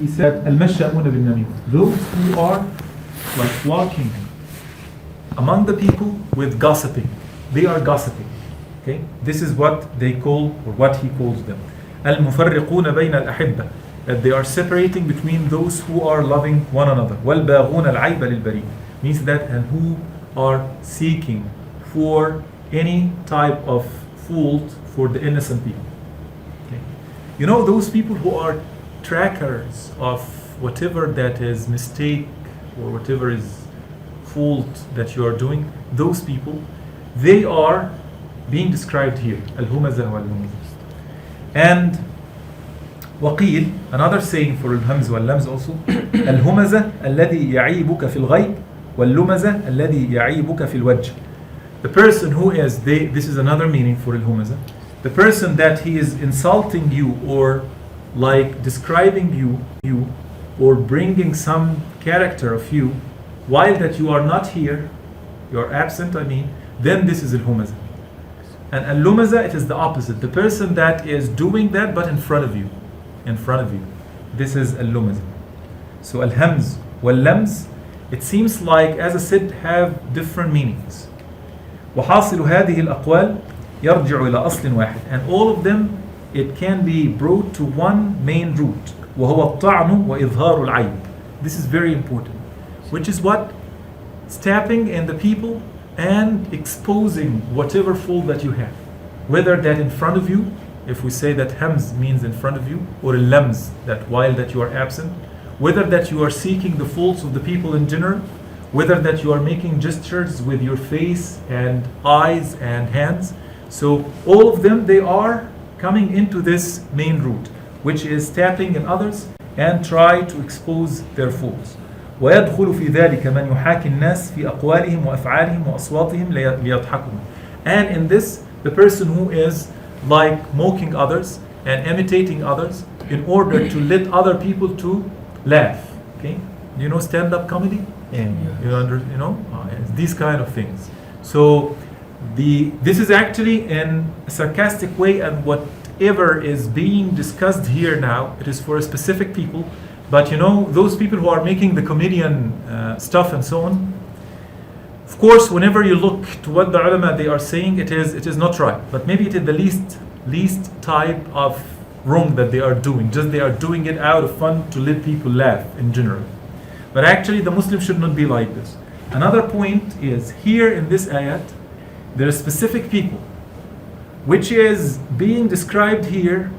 he said, Al-Masha'una bin-Namim. Those who are like walking among the people with gossiping. They are gossiping. Okay? This is what they call, or what he calls them. Al-Mufarriquna bayna al-Ahibba. That they are separating between those who are loving one another. Wal-Baghuna al-Ayba lil-Bari. Means that, and who are seeking for any type of fault for the innocent people. Okay? You know those people who are trackers of whatever that is mistake or whatever is fault that you are doing, those people, they are being described here. Al-Humaza wal-Humaza. And وقيل, another saying for الهمز واللمز also, الهمزة الذي يعيبك في الغيب واللمزة الذي يعيبك في الوجه. The person who is, this is another meaning for الهمزة, the person that he is insulting you or like describing you or bringing some character of you while that you are not here, you are absent, then this is al-humaza. And al-lumaza, it is the opposite. The person that is doing that but in front of you. This is al-lumaza. So al-hamz wal-lamz, it seems like, as I said, have different meanings. وحاصل هذه الأقوال يرجع إلى أصل واحد. And all of them, it can be brought to one main root. وهو الطعن وإظهار العيب. This is very important. Which is what? Stepping in the people and exposing whatever fault that you have. Whether that in front of you, if we say that hamz means in front of you, or lams, that while that you are absent, whether that you are seeking the faults of the people in general, whether that you are making gestures with your face and eyes and hands. So all of them, they are coming into this main root, which is tapping in others and try to expose their faults. ويدخل في ذلك من يحاكي الناس في أقوالهم وأفعالهم وأصواتهم ليضحكوا. And in this, the person who is like mocking others and imitating others in order to let other people to laugh. Okay? You know stand-up comedy? Yeah. These kind of things. So this is actually in a sarcastic way, and whatever is being discussed here now, it is for a specific people. But those people who are making the comedian stuff and so on, of course, whenever you look to what the ulama they are saying, it is not right. But maybe it is the least type of wrong that they are doing. Just they are doing it out of fun to let people laugh in general. But actually, the Muslim should not be like this. Another point is here in this ayat, there are specific people, which is being described here.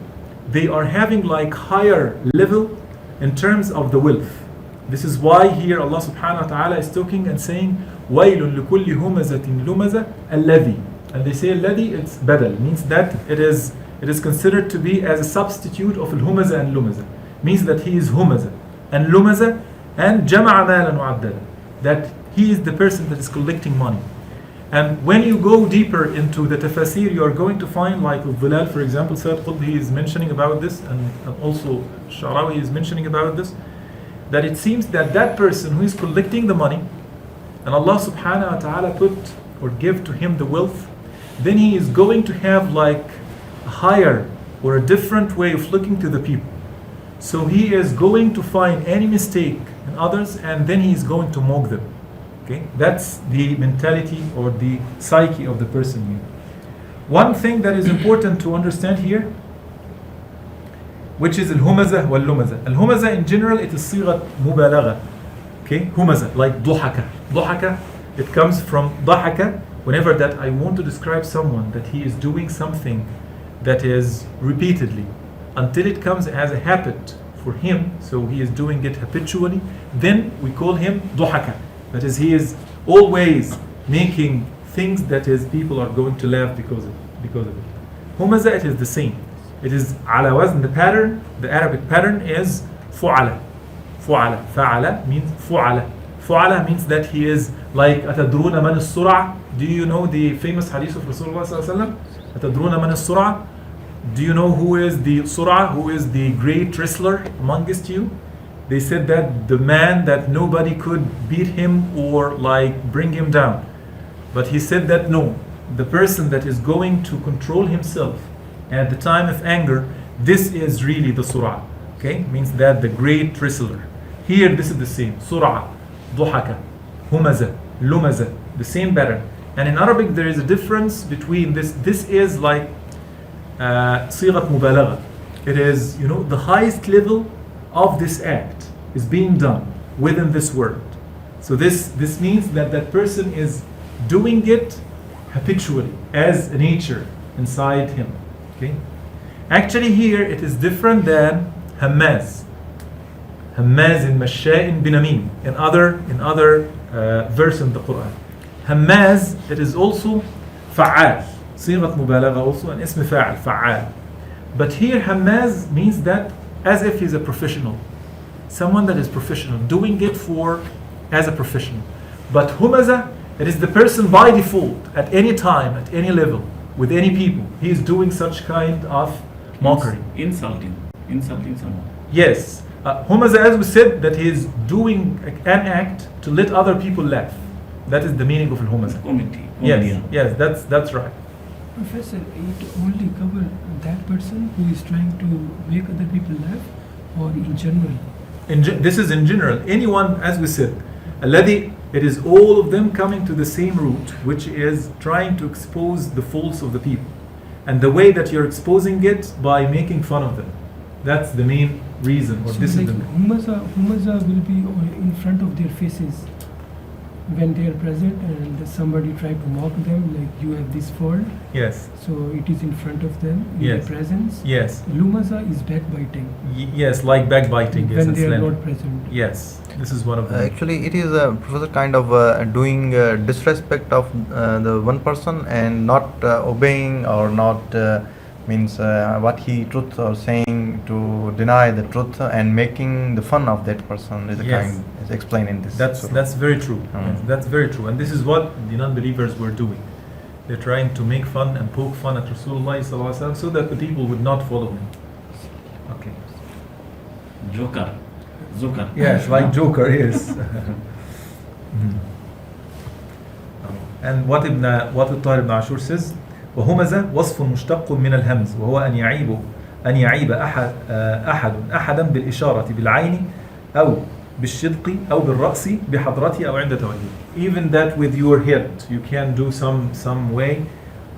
They are having like higher level in terms of the wealth. This is why here Allah subhanahu wa ta'ala is talking and saying وَيْلٌ لِكُلِّ هُمَزَةٍ لُمَزَةٍ الَّذِي. And they say الَّذِي, it's badal, means that it is considered to be as a substitute of al-humaza and lumaza. Means that he is humaza and lumaza and jama'a malan mu'addala, that he is the person that is collecting money. And when you go deeper into the tafsir, you are going to find, like Al-Dhilal, for example, Sayyid Qutb is mentioning about this, and also Sharawi is mentioning about this, that it seems that person who is collecting the money, and Allah subhanahu wa ta'ala put or give to him the wealth, then he is going to have like a higher or a different way of looking to the people. So he is going to find any mistake in others, and then he is going to mock them. Okay, that's the mentality or the psyche of the person here. One thing that is important to understand here, which is al-humaza wal-lumaza. Al-humaza in general, it is sighat mubalagha. Okay, humaza, like duhaka. Duhaka, it comes from dahaka. Whenever that I want to describe someone that he is doing something that is repeatedly until it comes as a habit for him, so he is doing it habitually, then we call him duhaka. That is, he is always making things that is people are going to laugh because of it. Humaza, it is the same. It is ala wazn, the pattern, the Arabic pattern is fu'ala. Fu'ala. Fa'ala means fu'ala. Fu'ala means that he is like Atadruna man as-sura. Do you know the famous hadith of Rasulullah sallallahu alaihi wasallam? Atadruna man as-sura. Do you know who is the sura, who is the great wrestler amongst you? They said that the man that nobody could beat him or like bring him down. But he said that no, the person that is going to control himself at the time of anger, this is really the surah. Okay, means that the great wrestler. Here, this is the same. Sur'a, duhaka, humaza, lumaza, the same pattern. And in Arabic, there is a difference between this. This is like صيغة مبالغة. It is, the highest level of this act is being done within this word. So this means that that person is doing it habitually as a nature inside him. Okay. Actually, here it is different than Hammaz. Hammaz in Masha'in binamim. In other verse in the Quran. Hammaz, it is also fa'al. صيغة مبالغة also an اسم فاعل فعال. But here Hammaz means that as if he's a professional. Someone that is professional, doing it as a professional. But Humaza, it is the person by default, at any time, at any level, with any people. He is doing such kind of mockery. Insulting someone. Yes. Humaza, as we said, that he is doing an act to let other people laugh. That is the meaning of Al-Humaza. Comedy. Yes, that's right. Professor, it only covers that person who is trying to make other people laugh, or in general? This is in general. Anyone, as we said, الذي, it is all of them coming to the same root, which is trying to expose the faults of the people. And the way that you're exposing it by making fun of them. That's the main reason. Or So this like is the Humaza will be in front of their faces when they are present, and somebody try to mock them, like you have this fault. Yes. So it is in front of them, in Yes. their presence. Yes. Lumaza is backbiting Yes, like backbiting. Yes, when and they are slander. not present. Yes, this is one of them. Actually, it is professor kind of doing disrespect of the one person and not obeying or not means what he truth or saying to deny the truth and making the fun of that person is a Yes. kind is explained in this. That's very true. Yes, that's very true. And this is what the non-believers were doing. They're trying to make fun and poke fun at Rasulullah sallallahu alaihi wasallam so that the people would not follow him. Okay. Joker. Yes, like Joker, yes. And what Ataher-ibn Ashoor says, وهمزة وصف مشتق من الهمز وهو أن يعيب أحدا بالإشارة بالعين أو بالشدق أو بالرأس بحضرته أو عند توجهه. Even that with your head you can do some way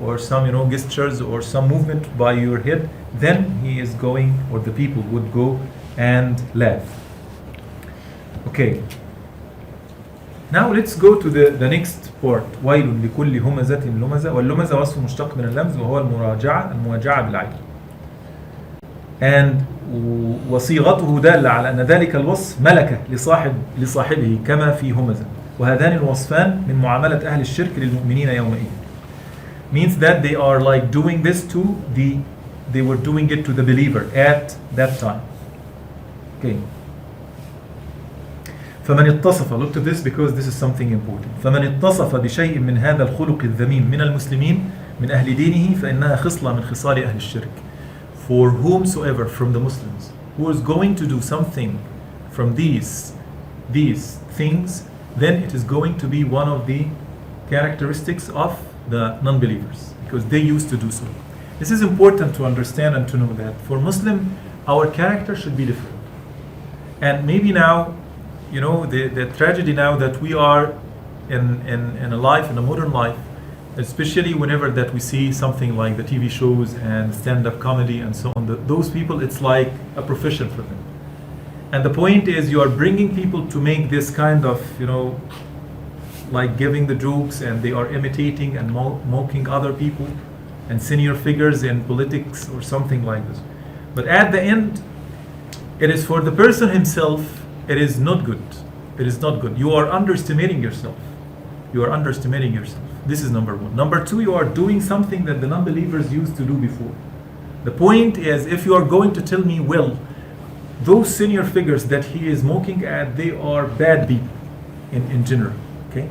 or some gestures or some movement by your head, then he is going, or the people would go and laugh. Okay. Now let's go to the next part. ويل لكل همزة لمزة. واللمزة وصف مشتق من اللمز وهو المواجعة بالعين. And وصيغته دالة على أن ذلك الوصف ملكة لصاحبه كما في همزة. وهذان الوصفان من معاملة أهل الشرك للمؤمنين يومئذ. Means that they are like doing this they were doing it to the believer at that time. Okay. فمن اتصف, look at this because this is something important. فمن اتصف بشيء من هذا الخلق الذميم من المسلمين من أهل دينه فإنها خصلة من خصال أهل الشرك. For whomsoever from the Muslims who is going to do something from these things, then it is going to be one of the characteristics of the non-believers, because they used to do so. This is important to understand and to know that for Muslim, our character should be different. And maybe now, the tragedy now that we are in a life, in a modern life, especially whenever that we see something like the TV shows and stand-up comedy and so on, those people, it's like a profession for them. And the point is, you are bringing people to make this kind of, like giving the jokes, and they are imitating and mocking other people and senior figures in politics or something like this. But at the end, it is for the person himself, it is not good. It is not good. You are underestimating yourself. You are underestimating yourself. This is number one. Number two, you are doing something that the non-believers used to do before. The point is, if you are going to tell me, well, those senior figures that he is mocking at, they are bad people in general. Okay?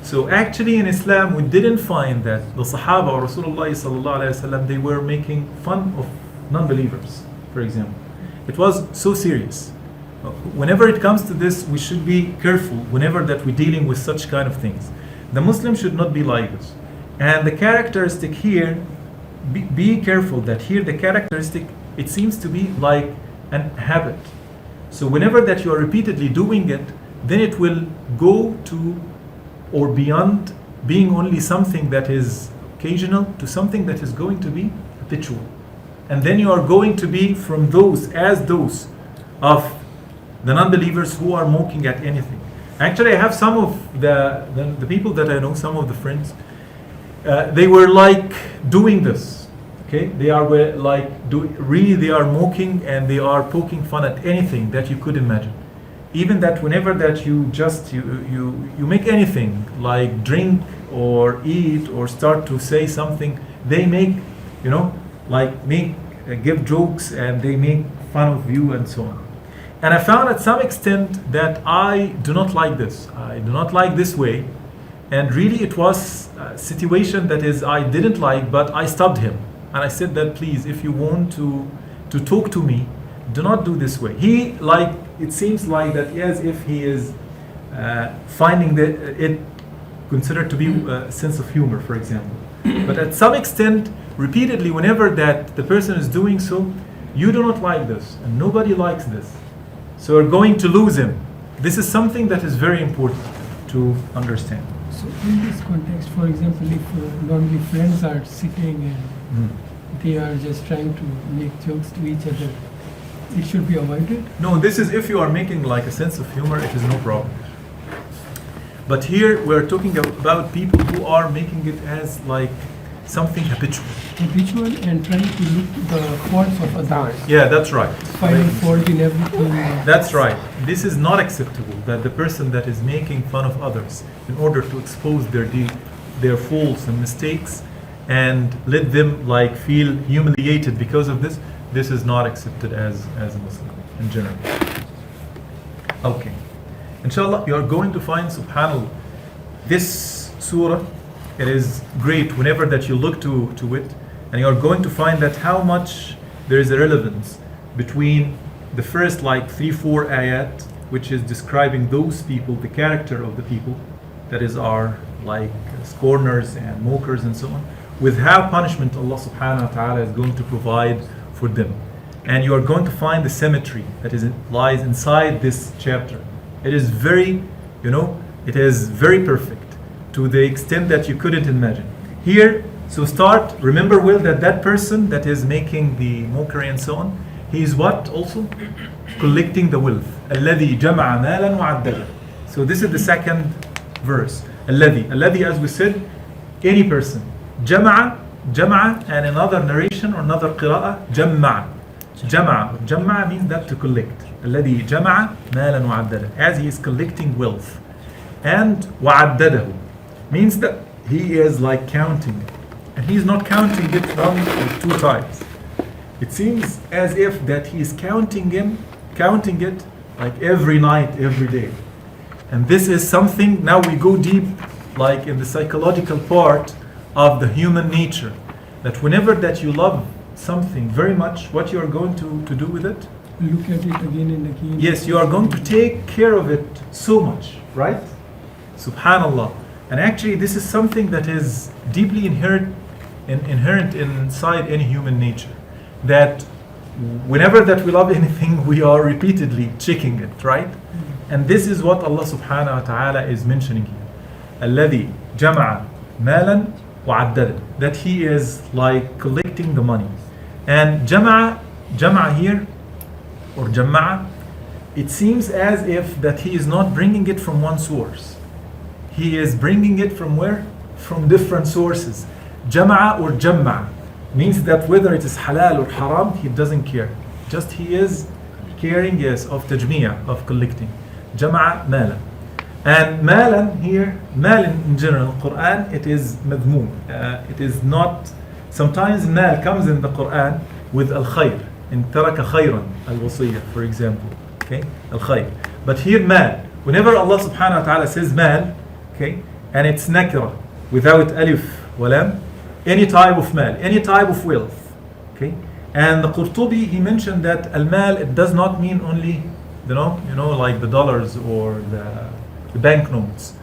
So actually in Islam, we didn't find that the Sahaba or Rasulullah sallallahu alaihi wasallam, they were making fun of non-believers, for example. It was so serious. Whenever it comes to this, we should be careful whenever that we're dealing with such kind of things. The Muslim should not be like this. And the characteristic here, be careful that here the characteristic, it seems to be like and habit. So whenever that you are repeatedly doing it, then it will go to or beyond being only something that is occasional to something that is going to be habitual. And then you are going to be from those of the non-believers who are mocking at anything. Actually, I have some of the people that I know, some of the friends, they were like doing this. Okay, they are really they are mocking and they are poking fun at anything that you could imagine. Even that whenever that you make anything like drink or eat or start to say something, they make give jokes and they make fun of you and so on. And I found at some extent that I do not like this. I do not like this way. And really it was a situation that is I didn't like, but I stopped him. And I said that please, if you want to talk to me, do not do this way. He it seems like that as if he is finding it considered to be a sense of humor, for example. But at some extent, repeatedly, whenever that the person is doing so, you do not like this, and nobody likes this. So you're going to lose him. This is something that is very important to understand. So in this context, for example, if normally friends are sitting and they are just trying to make jokes to each other, it should be avoided? No, this is if you are making like a sense of humor, it is no problem. But here we're talking about people who are making it as like something habitual. Habitual and trying to look the faults of others. Yeah, that's right. Finding fault in everything. That's right. This is not acceptable, that the person that is making fun of others in order to expose their faults and mistakes and let them like feel humiliated because of this, this is not accepted as a Muslim in general. Okay. Inshallah, you are going to find, subhanAllah, this surah, it is great whenever that you look to it, and you are going to find that how much there is a relevance between the first like 3-4 ayat, which is describing those people, the character of the people, that is are like scorners and mockers and so on, with how punishment Allah subhanahu wa ta'ala is going to provide for them. And you are going to find the symmetry that lies inside this chapter. It is very, it is very perfect to the extent that you couldn't imagine. Here, so remember well that person that is making the mockery and so on, he is what also? Collecting the wealth. الَّذِي جَمَعَ مَالًا وَعَدَّدَهُ. So this is the second verse. الَّذِي, as we said, any person. جَمَعَ, and another narration or another qira'ah, جَمَّعَ. جَمَّعَ means that to collect. الَّذِي جَمَعَ مَالًا وَعَدَّدَهُ. As he is collecting wealth. And وَعَدَّدَهُ means that he is like counting. And he is not counting it 1 or 2 times. It seems as if that he is counting it like every night, every day. And this is something, now we go deep like in the psychological part of the human nature, that whenever that you love something very much, what you are going to do with it? Look at it again and again. Yes, you are going to take care of it so much, right? Subhanallah. And actually this is something that is deeply inherent inside any human nature, that whenever that we love anything, we are repeatedly checking it, right? And this is what Allah subhanahu wa ta'ala is mentioning here. الَّذِي جَمَعَ مَالًا وَعَدَّدَهُ. That he is like collecting the money. And jama'a here, or jama'a, it seems as if that he is not bringing it from one source. He is bringing it from where? From different sources. Jama'a or jamma means that whether it is halal or haram, he doesn't care. Just he is caring, yes, of tajmiya, of collecting. Jama'a malan. And malan here, malan in general, Quran, it is madmoon. It is not, sometimes mal comes in the Quran with al-khayr. In taraka khayran, al-wasiyah, for example. Okay, al-khayr. But here mal, whenever Allah subhanahu wa ta'ala says mal, okay, and it's nakira, without alif walam, any type of mal, any type of wealth. Okay, and the Qurtoby, he mentioned that al-mal, it does not mean only, like the dollars or the banknotes.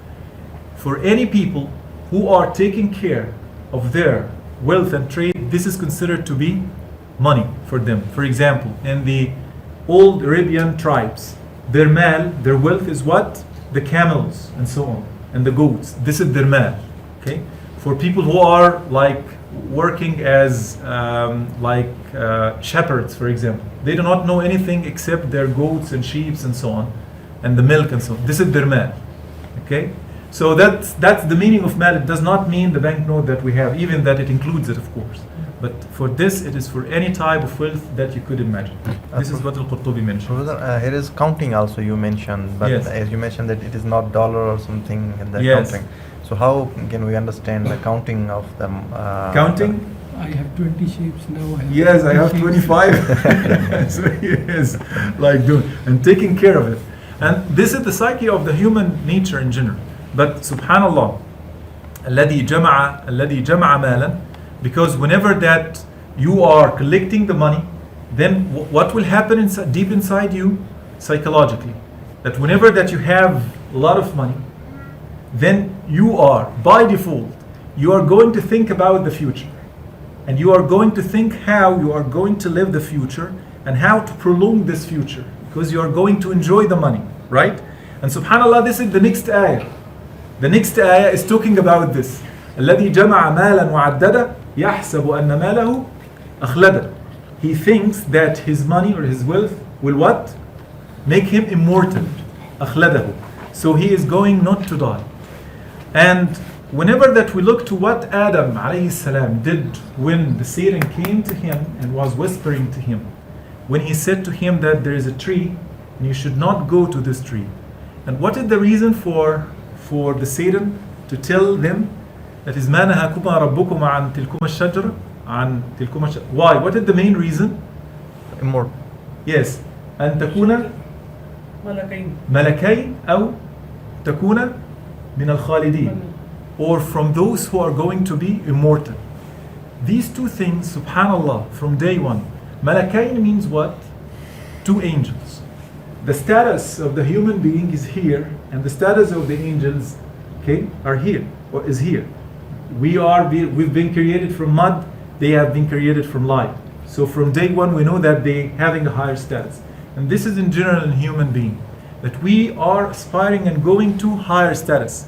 For any people who are taking care of their wealth and trade, this is considered to be money for them. For example, in the old Arabian tribes. Their mal, their wealth is what? The camels and so on, and the goats. This is their mal. Okay? For people who are like working as shepherds, for example, they do not know anything except their goats and sheep and so on, and the milk and so on. This is their mal. Okay? So that's the meaning of mal. It does not mean the banknote that we have, even that it includes it, of course. But for this, it is for any type of wealth that you could imagine. This is what Al-Qurtoby mentioned. Professor, here is counting also you mentioned, but Yes. as you mentioned that it is not dollar or something in the Yes. counting. So how can we understand the counting of them? Counting? I have 20 shapes now. Yes, I have shapes. 25. So he is like doing and taking care of it. And this is the psyche of the human nature in general. But subhanallah, الذي جمع مالا, because whenever that you are collecting the money, then what will happen deep inside you psychologically? That whenever that you have a lot of money, then you are, by default, you are going to think about the future. And you are going to think how you are going to live the future and how to prolong this future, because you are going to enjoy the money, right? And subhanallah, this is the next ayah. The next ayah is talking about this. الذي جمع مالا وعدده يحسب أن ماله أخلده. He thinks that his money or his wealth will what? Make him immortal. أخلده. So he is going not to die. And whenever that we look to what Adam alayhi salam did when the Satan came to him and was whispering to him, when he said to him that there is a tree and you should not go to this tree. And what is the reason for the Satan to tell them that is ما نهاكما ربكما عن تلكما الشجرة عن تلكما الشجرة. Why? What is the main reason? Immortal. Yes. أن تكون ملكين أو تكون من الخالدين, or from those who are going to be immortal. These two things, subhanallah, from day one. Malakain means what? Two angels. The status of the human being is here, and the status of the angels, okay, are here, or is here. We've been created from mud, they have been created from light. So from day one we know that they having a higher status. And this is in general in human being, that we are aspiring and going to higher status.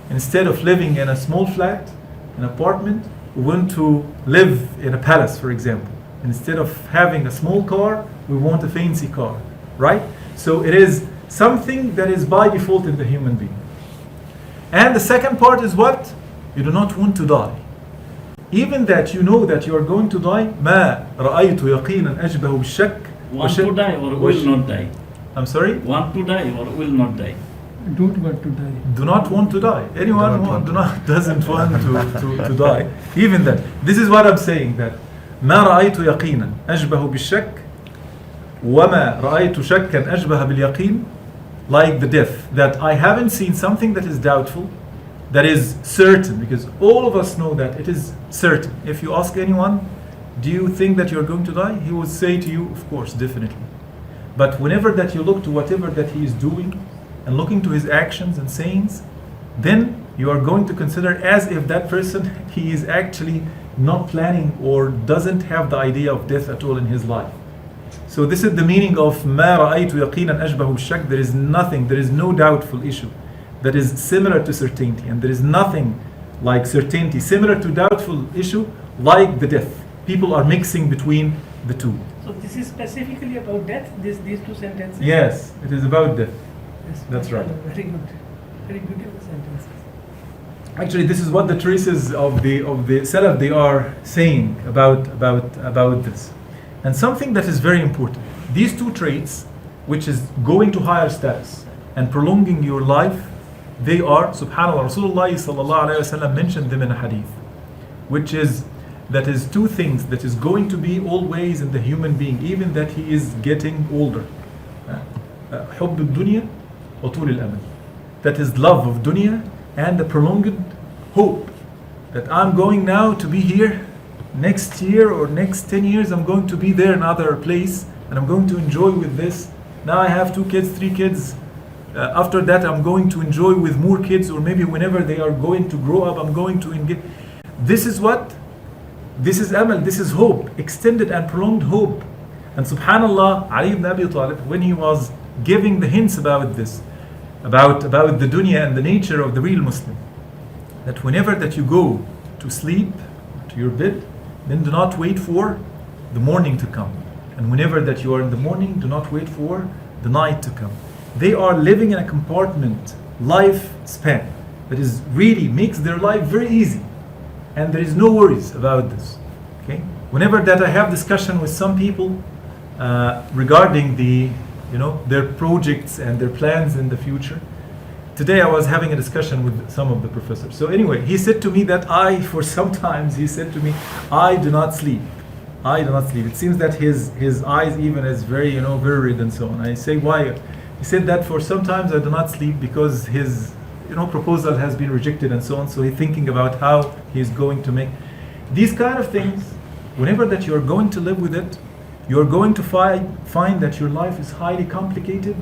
Instead of living in a small flat, an apartment, we want to live in a palace, for example. Instead of having a small car, we want a fancy car, right? So it is something that is by default in the human being. And the second part is what? You do not want to die. Even that you know that you are going to die, ما رأيت يقينا أشبه بالشك. Want to die or will not die? I'm sorry? Want to die or will not die? Don't want to die. Do not want to die. Anyone doesn't want to die. Even that. This is what I'm saying, that ما رأيت يقينا أشبه بالشك وما رأيت شكا أشبه باليقين, like the death, that I haven't seen something that is doubtful, that is certain, because all of us know that it is certain. If you ask anyone, do you think that you're going to die? He would say to you, of course, definitely. But whenever that you look to whatever that he is doing and looking to his actions and sayings, then you are going to consider as if that person, he is actually not planning or doesn't have the idea of death at all in his life. So this is the meaning of ما رأيت يقينا أشبه بالشك. There is nothing, there is no doubtful issue that is similar to certainty, and there is nothing like certainty similar to doubtful issue like the death. People are mixing between the two. So this is specifically about death, these two sentences? Yes, it is about death. Yes, That's right. Very good. Very beautiful sentences. Actually, this is what the traces of the Salaf they are saying about this. And something that is very important. These two traits, which is going to higher status and prolonging your life, they are, subhanAllah, Rasulullah sallallahu alayhi wa sallam mentioned them in a hadith, which is, that is two things that is going to be always in the human being, even that he is getting older. حب الدنيا وطول الأمل. That is love of dunya and the prolonged hope. That I'm going now to be here next year or next 10 years, I'm going to be there in another place and I'm going to enjoy with this. Now I have 2 kids, 3 kids. After that I'm going to enjoy with more kids, or maybe whenever they are going to grow up, I'm going to engage. This is what? This is amal, this is hope, extended and prolonged hope. And subhanallah, Ali ibn Abi Talib, when he was giving the hints about this, about the dunya and the nature of the real Muslim, that whenever that you go to sleep, to your bed, then do not wait for the morning to come. And whenever that you are in the morning, do not wait for the night to come. They are living in a compartment, life span, that is really makes their life very easy. And there is no worries about this. Okay? Whenever that I have discussion with some people regarding their projects and their plans in the future. Today I was having a discussion with some of the professors. So anyway, he said to me that for sometimes he said to me, I do not sleep. I do not sleep. It seems that his eyes even is very, very red and so on. I say, why? He said that for sometimes I do not sleep because his, proposal has been rejected and so on. So he's thinking about how he's going to make these kind of things. Whenever that you're going to live with it, you're going to find that your life is highly complicated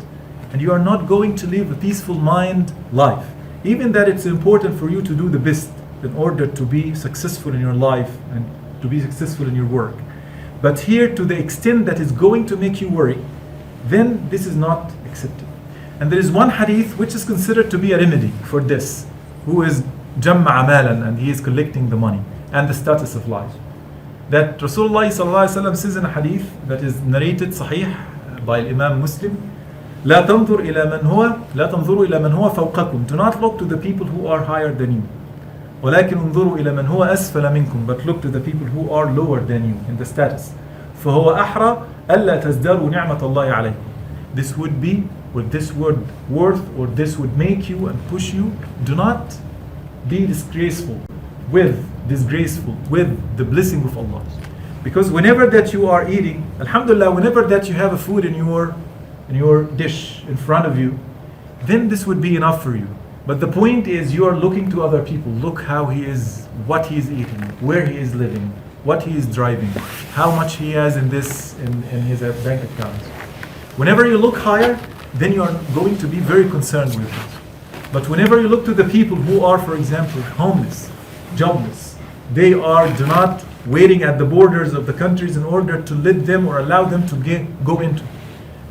and you are not going to live a peaceful mind life. Even that it's important for you to do the best in order to be successful in your life and to be successful in your work. But here, to the extent that is going to make you worry, then this is not accepted. And there is one hadith which is considered to be a remedy for this, who is jam'a malan, and he is collecting the money and the status of life. That Rasulullah sallallahu alaihi wasallam says in a hadith that is narrated sahih by Imam Muslim, لا تنظر إلى من هو فوقكم. Do not look to the people who are higher than you. ولكن انظروا إلى من هو أسفل منكم. But look to the people who are lower than you in the status. فهو أحرى ألا تزدادوا نعمة الله عليكم. This would be, with this word worth, or this would make you and push you. Do not be disgraceful with the blessing of Allah. Because whenever that you are eating, alhamdulillah, whenever that you have a food in your dish in front of you, then this would be enough for you. But the point is, you are looking to other people. Look how he is, what he is eating, where he is living, what he is driving, how much he has in his bank account. Whenever you look higher, then you are going to be very concerned with it. But whenever you look to the people who are, for example, homeless, jobless, they do not waiting at the borders of the countries in order to let them or allow them to go into,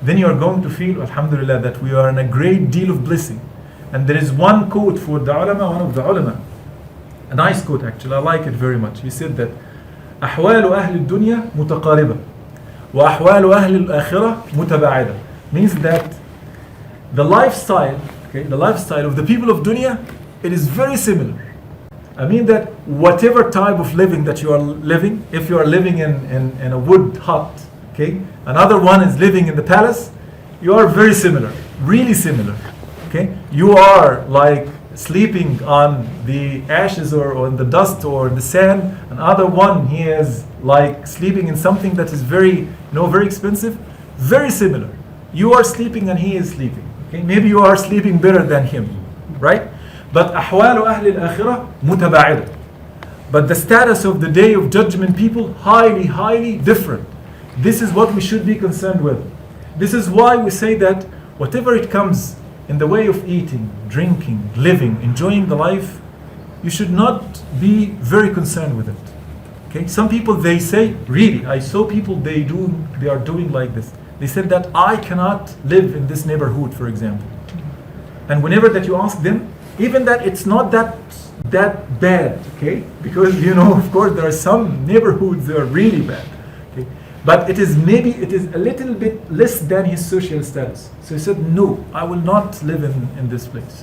then you are going to feel, alhamdulillah, that we are in a great deal of blessing. And there is one quote for the ulama, one of the ulama, a nice quote actually, I like it very much. He said that أحوال أهل الدنيا متقاربة وأحوال أهل الآخرة متباعدة. Means that the lifestyle of the people of dunya, it is very similar. I mean that whatever type of living that you are living, if you are living in a wood hut, okay, another one is living in the palace, you are very similar, really similar. Okay, you are like sleeping on the ashes or on the dust or the sand. Another one, he is like sleeping in something that is very, very expensive. Very similar. You are sleeping and he is sleeping. Okay, maybe you are sleeping better than him, right? But أحوال أهل الآخرة متباعدة. But the status of the day of judgment people, highly, highly different. This is what we should be concerned with. This is why we say that whatever it comes in the way of eating, drinking, living, enjoying the life, you should not be very concerned with it. Okay? Some people, they say, really, I saw people, they are doing like this. They said that I cannot live in this neighborhood, for example. And whenever that you ask them, even that it's not that bad, okay? Because, of course, there are some neighborhoods that are really bad. Okay? But it is a little bit less than his social status. So he said, no, I will not live in this place.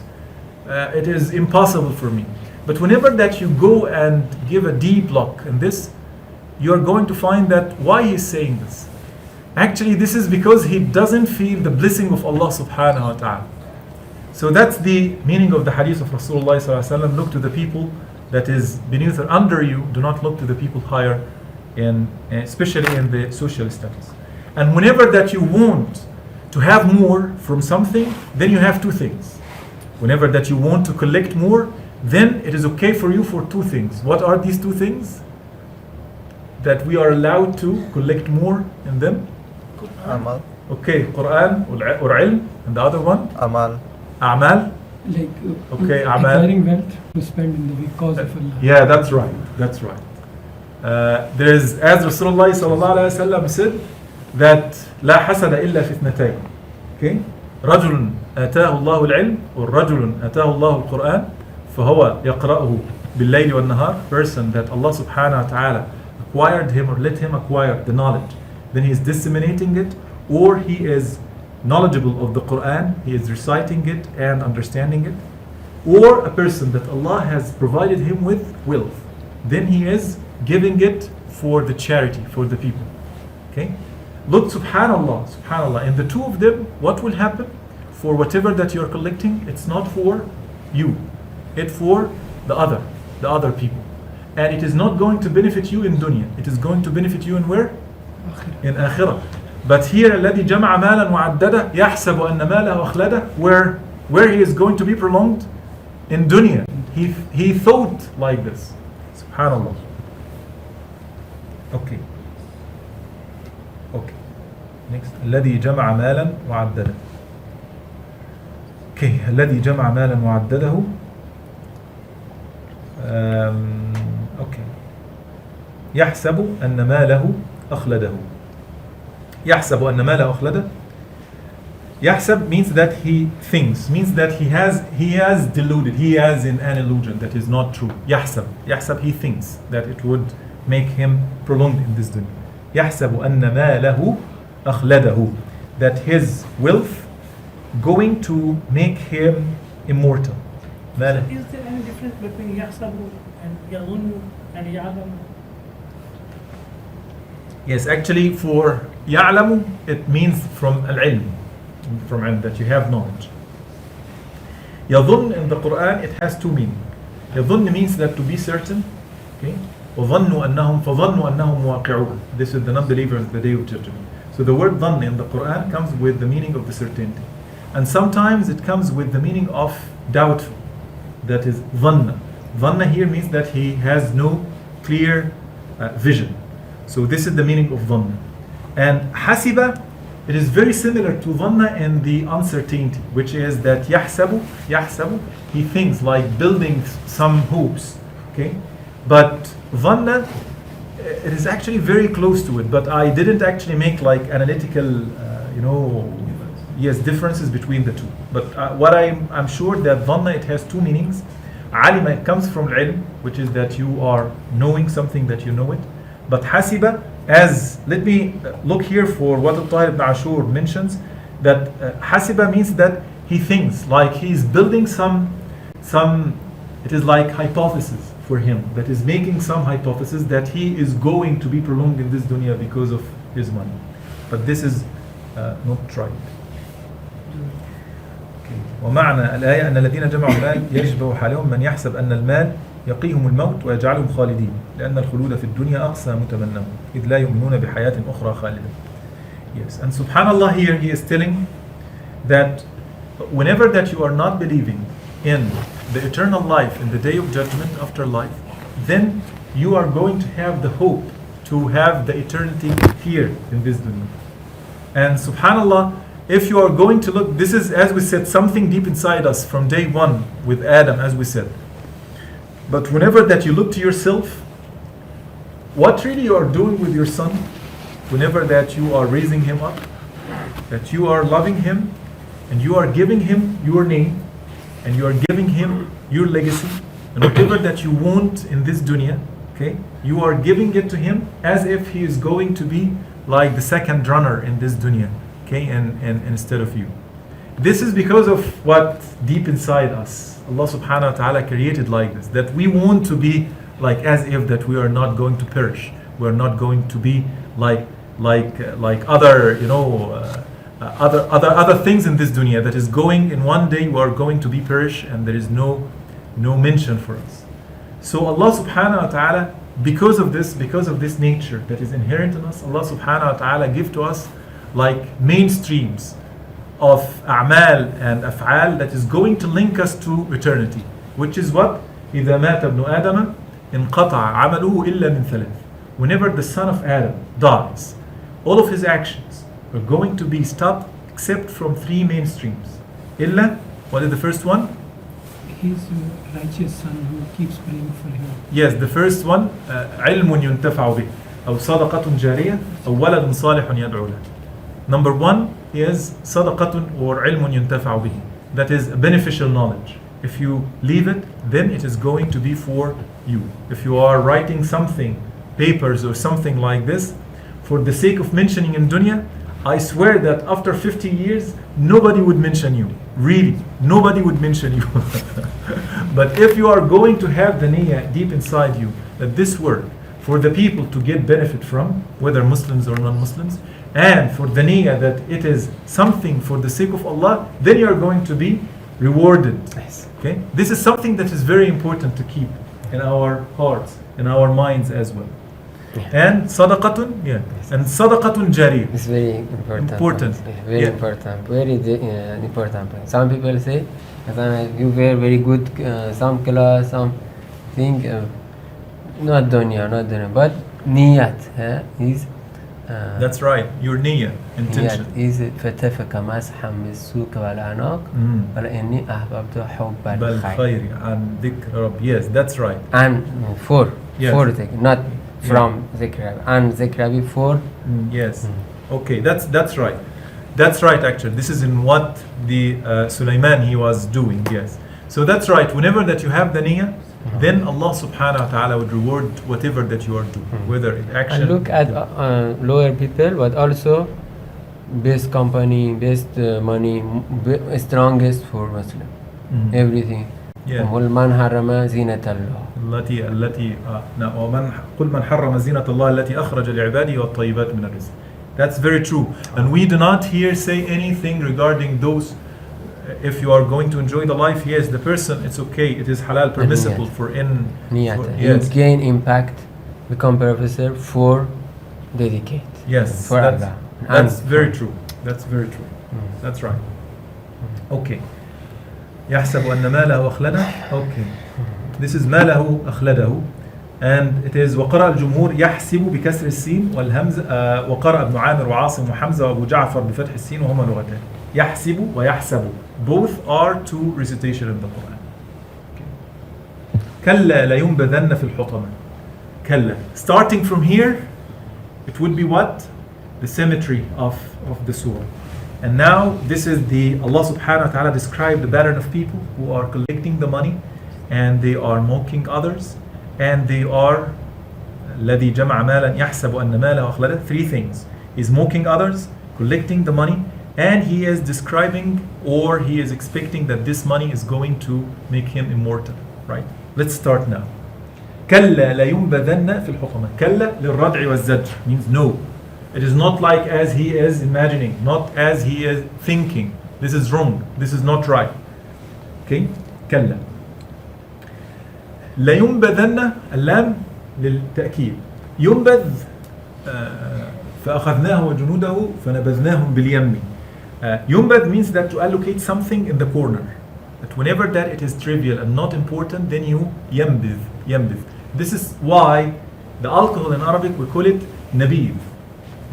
It is impossible for me. But whenever that you go and give a deep look in this, you are going to find that why he is saying this. Actually, this is because he doesn't feel the blessing of Allah subhanahu wa ta'ala. So that's the meaning of the hadith of Rasulullah sallallahu alaihi wasallam. Look to the people that is beneath or under you. Do not look to the people higher, especially in the social status. And whenever that you want to have more from something, then you have two things. Whenever that you want to collect more, then it is okay for you for two things. What are these two things? That we are allowed to collect more in them? Amal. Okay, Quran or ilm, and the other one? Amal. A'mal. Like acquiring wealth to spend in the cause of Allah. Yeah, that's right. There is, as Rasulullah sallallahu alaihi wasallam said, that لا حسد إلا في اثنتين. Okay? رجل آتاه الله العلم والرجل آتاه الله القرآن فهو يقرأه بالليل والنهار. Person that Allah subhanahu wa ta'ala acquired him or let him acquire the knowledge, then he is disseminating it, or he is knowledgeable of the Quran, he is reciting it and understanding it, or a person that Allah has provided him with wealth, then he is giving it for the charity, for the people. Okay? Look, subhanallah, subhanallah, in the two of them, what will happen? For whatever that you are collecting, it's not for you, it's for the other people. And it is not going to benefit you in dunya, it is going to benefit you in where? In akhirah. But here, الذي جمع مالا وعدده يحسب أن ماله أخلده, where he is going to be prolonged in dunya. He thought like this. Subhanallah. Okay. Next. الذي جمع مالا وعدده. Okay. الذي جمع مالا وعدده. Okay. يحسب أن ماله أخلده. يحسب أن ماله أخلده. يحسب means that he thinks, means that he has deluded, he has an illusion that is not true. يحسب he thinks that it would make him prolonged in this dunya. يحسب أن ماله أخلده, that his wealth going to make him immortal. ماله. Is there any difference between يحسب and يظن and يعلم? Yes, actually for يعلم it means from al-ilm, from ilm, that you have knowledge. يظن in the Quran it has two meanings. يظن means that to be certain, okay? وظنوا أنهم فظنوا أنهم واقعون. This is the non-believers the day of judgment. So the word ظن in the Quran comes with the meaning of the certainty, and sometimes it comes with the meaning of doubtful. That is ظن. ظن here means that he has no clear vision. So this is the meaning of ظن. And حسب, it is very similar to ظن in the uncertainty, which is that يحسب, he thinks, like building some hopes. Okay, but ظن, it is actually very close to it, but I didn't actually make like analytical, differences between the two. But what I'm sure that ظن, it has two meanings. علم, it comes from ilm, which is that you are knowing something, that you know it. But hasiba, let me look here for what Ataher-ibn Ashoor mentions, that hasiba means that he thinks, like he is building some, it is like hypothesis for him, that is making some hypothesis that he is going to be prolonged in this dunya because of his money. But this is not right. ومعنى الآية أن الذين جمعوا المال يشبه حالهم من يحسب أن المال يقيهم الموت ويجعلهم خالدين لأن الخلود في الدنيا أقصى متمنى إذ لا يؤمنون بحياة أخرى خالدة. Yes, and subhanallah, here he is telling that whenever that you are not believing in the eternal life, in the day of judgment after life, then you are going to have the hope to have the eternity here in this dunya. And subhanallah, if you are going to look, this is, as we said, something deep inside us from day one with Adam, as we said. But whenever that you look to yourself, what really you are doing with your son, whenever that you are raising him up, that you are loving him, and you are giving him your name, and you are giving him your legacy, and whatever that you want in this dunya, okay, you are giving it to him as if he is going to be like the second runner in this dunya. Okay, and instead of you. This is because of what deep inside us Allah subhanahu wa ta'ala created like this, that we want to be like as if that we are not going to perish, we are not going to be like other other things in this dunya that is going in one day we are going to be perish, and there is no mention for us. So Allah subhanahu wa ta'ala, because of this nature that is inherent in us, Allah subhanahu wa ta'ala give to us like mainstreams of a'mal and af'al that is going to link us to eternity, which is what? إِذَا مَاتَ ابْنُ آدَمَ انْقَطَعَ عَمَلُهُ إِلَّا مِنْ ثَلَاثٍ. Whenever the son of Adam dies, all of his actions are going to be stopped except from three mainstreams. إِلَّا, what is the first one? His righteous son who keeps praying for him. Yes, the first one, عِلْمٌ يُنْتَفَعُ بِهِ. أو صدقة جارية أو ولد صالح يدعو له. Number one is صدقة or علم ينتفع به. That is beneficial knowledge. If you leave it, then it is going to be for you. If you are writing something, papers or something like this, for the sake of mentioning in dunya, I swear that after 50 years, nobody would mention you. Really, nobody would mention you. But if you are going to have the niyyah deep inside you, that this work, for the people to get benefit from, whether Muslims or non-Muslims, and for the niyyah that it is something for the sake of Allah, then you are going to be rewarded. Okay? This is something that is very important to keep in our hearts, in our minds as well. And sadaqatun, and sadaqatun jariyah. It's very important. Important. Very important. Very important. Some people say, you wear very good some class, something, not dunya, but niyat is. That's right. Your niyyah, intention. is فتفك مسحا بالسوق والأعناق ولأني أحببت حب بالخير عن ذكر رب. Yes, that's right. And for Yes. for dhikr, not from dhikr, and dhikr for. Yes. Okay, that's right. That's right. Actually, this is in what the Sulaiman he was doing. Yes. So that's right. Whenever that you have the niyyah, then Allah subhanahu wa ta'ala would reward whatever that you are doing, whether it action. And look at lower people, but also best company, best money, strongest for Muslim. Everything. Yeah. من حرم زينة الله. التي نعم ومن قل من حرم زينة الله التي أخرج لعباده والطيبات من الرزق. That's very true. And we do not here say anything regarding those. If you are going to enjoy the life, yes, the person, it's okay. It is halal, permissible for in. Niyat. Yes. It gain impact, become professor for dedicate. Yes. For That's, Allah. that's very true. That's very true. That's right. Okay. يحسب أن ماله أخلده. Okay. This is ماله أخلده. And it is وقرأ الجمهور يحسب بكسر السين والهمزة وقرأ ابن عامر وعاصم وحمزة وأبو جعفر بفتح السين وهما لغتان. يحسب ويحسب. Both are two recitation in the Quran. Okay. كلا لينبذن في الحطمة. كلا. Starting from here, it would be what? The symmetry of the surah. And now this is the Allah subhanahu wa ta'ala described the pattern of people who are collecting the money and they are mocking others and they are الذي جمع مالا يحسب أن ماله أخلده. Three things. He's mocking others, collecting the money, and he is describing or he is expecting that this money is going to make him immortal. Right? Let's start now. كلا لينبذن في الحطمة. كلا للردع والزجر means no. It is not like as he is imagining, not as he is thinking. This is wrong. This is not right. Okay? كلا. لينبذن اللام للتأكيد. ينبذ فأخذناه وجنوده فنبذناهم باليم. ينبذ means that to allocate something in the corner. That whenever that it is trivial and not important, then you ينبذ. This is why the alcohol in Arabic we call it nabidh.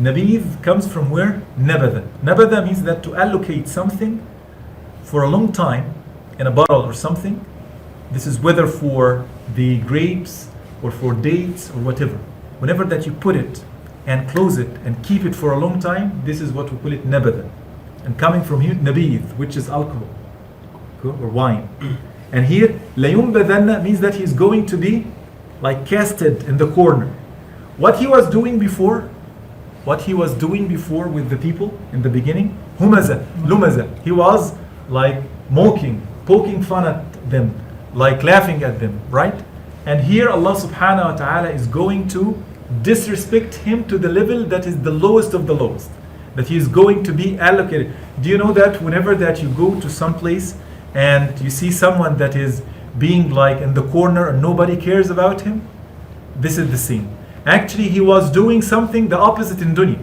Nabidh comes from where? Nabadha. Nabadha means that to allocate something for a long time in a bottle or something. This is whether for the grapes or for dates or whatever. Whenever that you put it and close it and keep it for a long time, this is what we call it nabadha. And coming from here, nabidh, which is alcohol or wine. And here, layumbadhanna means that he's going to be like casted in the corner. What he was doing before with the people in the beginning, humaza, lumaza, he was like mocking, poking fun at them, like laughing at them, right? And here Allah subhanahu wa ta'ala is going to disrespect him to the level that is the lowest of the lowest, that he is going to be allocated. Do you know that whenever that you go to some place and you see someone that is being like in the corner and nobody cares about him, this is the scene. Actually, he was doing something the opposite in dunya.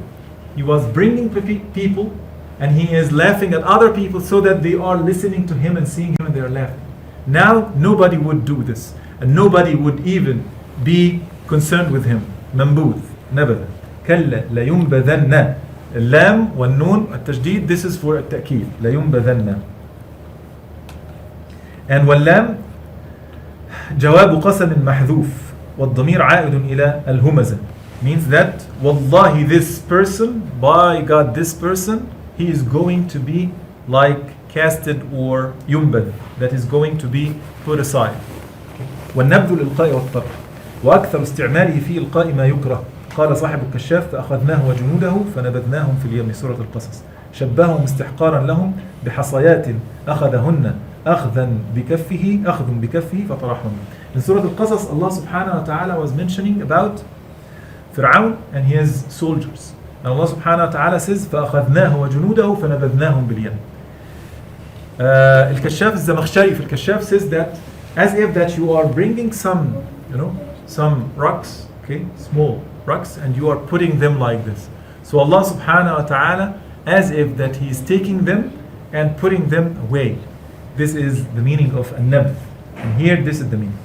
He was bringing people and he is laughing at other people so that they are listening to him and seeing him and they are laughing. Now, nobody would do this and nobody would even be concerned with him. Mambuth, nabada. Kalla la yumbadhanna. Lam wal nun at-tajdid, this is for at-ta'kid. La yumbadhanna. And wal lam جواب قسم محذوف والضمير عائد إلى الهمزة. means that wallahi this person, by God this person, he is going to be like casted or yumbad, that is going to be put aside. والنبذ للقاء والطرح وأكثر استعماله في إلقاء ما يكره قال صاحب الكشاف فأخذناه وجنوده فنبذناهم في اليم سورة القصص شبههم استحقارا لهم بحصيات أخذهن أخذ بكفه فطرحهن. In Surah Al-Qasas, Allah subhanahu wa ta'ala was mentioning about Fir'aun and his soldiers. And Allah subhanahu wa ta'ala says فأخذناه وجنوده فنبذناهم باليم. الكشاف الزمخشري في الكشاف says that as if that you are bringing some, some rocks, okay, small rocks, and you are putting them like this. So Allah subhanahu wa ta'ala, as if that He is taking them and putting them away. This is the meaning of النبذ. And here this is the meaning.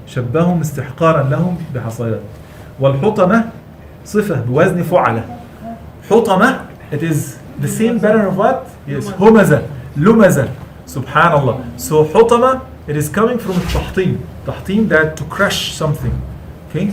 شبههم استحقارا لهم بحصيات. والحطمة صفة بوزن فعلة. حطمة, it is the same pattern of what? Yes, همزة, لمزة. Subhanallah. So حطمة, it is coming from التحطيم. تحطيم, that to crush something. Okay?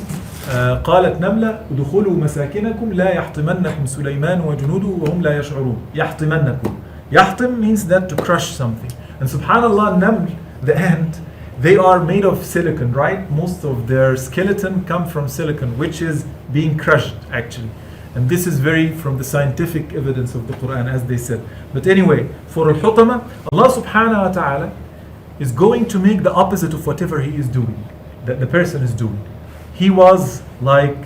قالت نملة ادخلوا مساكنكم لا يحطمنكم سليمان وجنوده وهم لا يشعرون. يحطمنكم. يحطم means that to crush something. And subhanallah, Naml, the ant, they are made of silicon, right? Most of their skeleton come from silicon, which is being crushed actually. And this is very from the scientific evidence of the Quran, as they said. But anyway, for Al-Hutama, Allah subhanahu wa ta'ala is going to make the opposite of whatever he is doing, that the person is doing. He was like,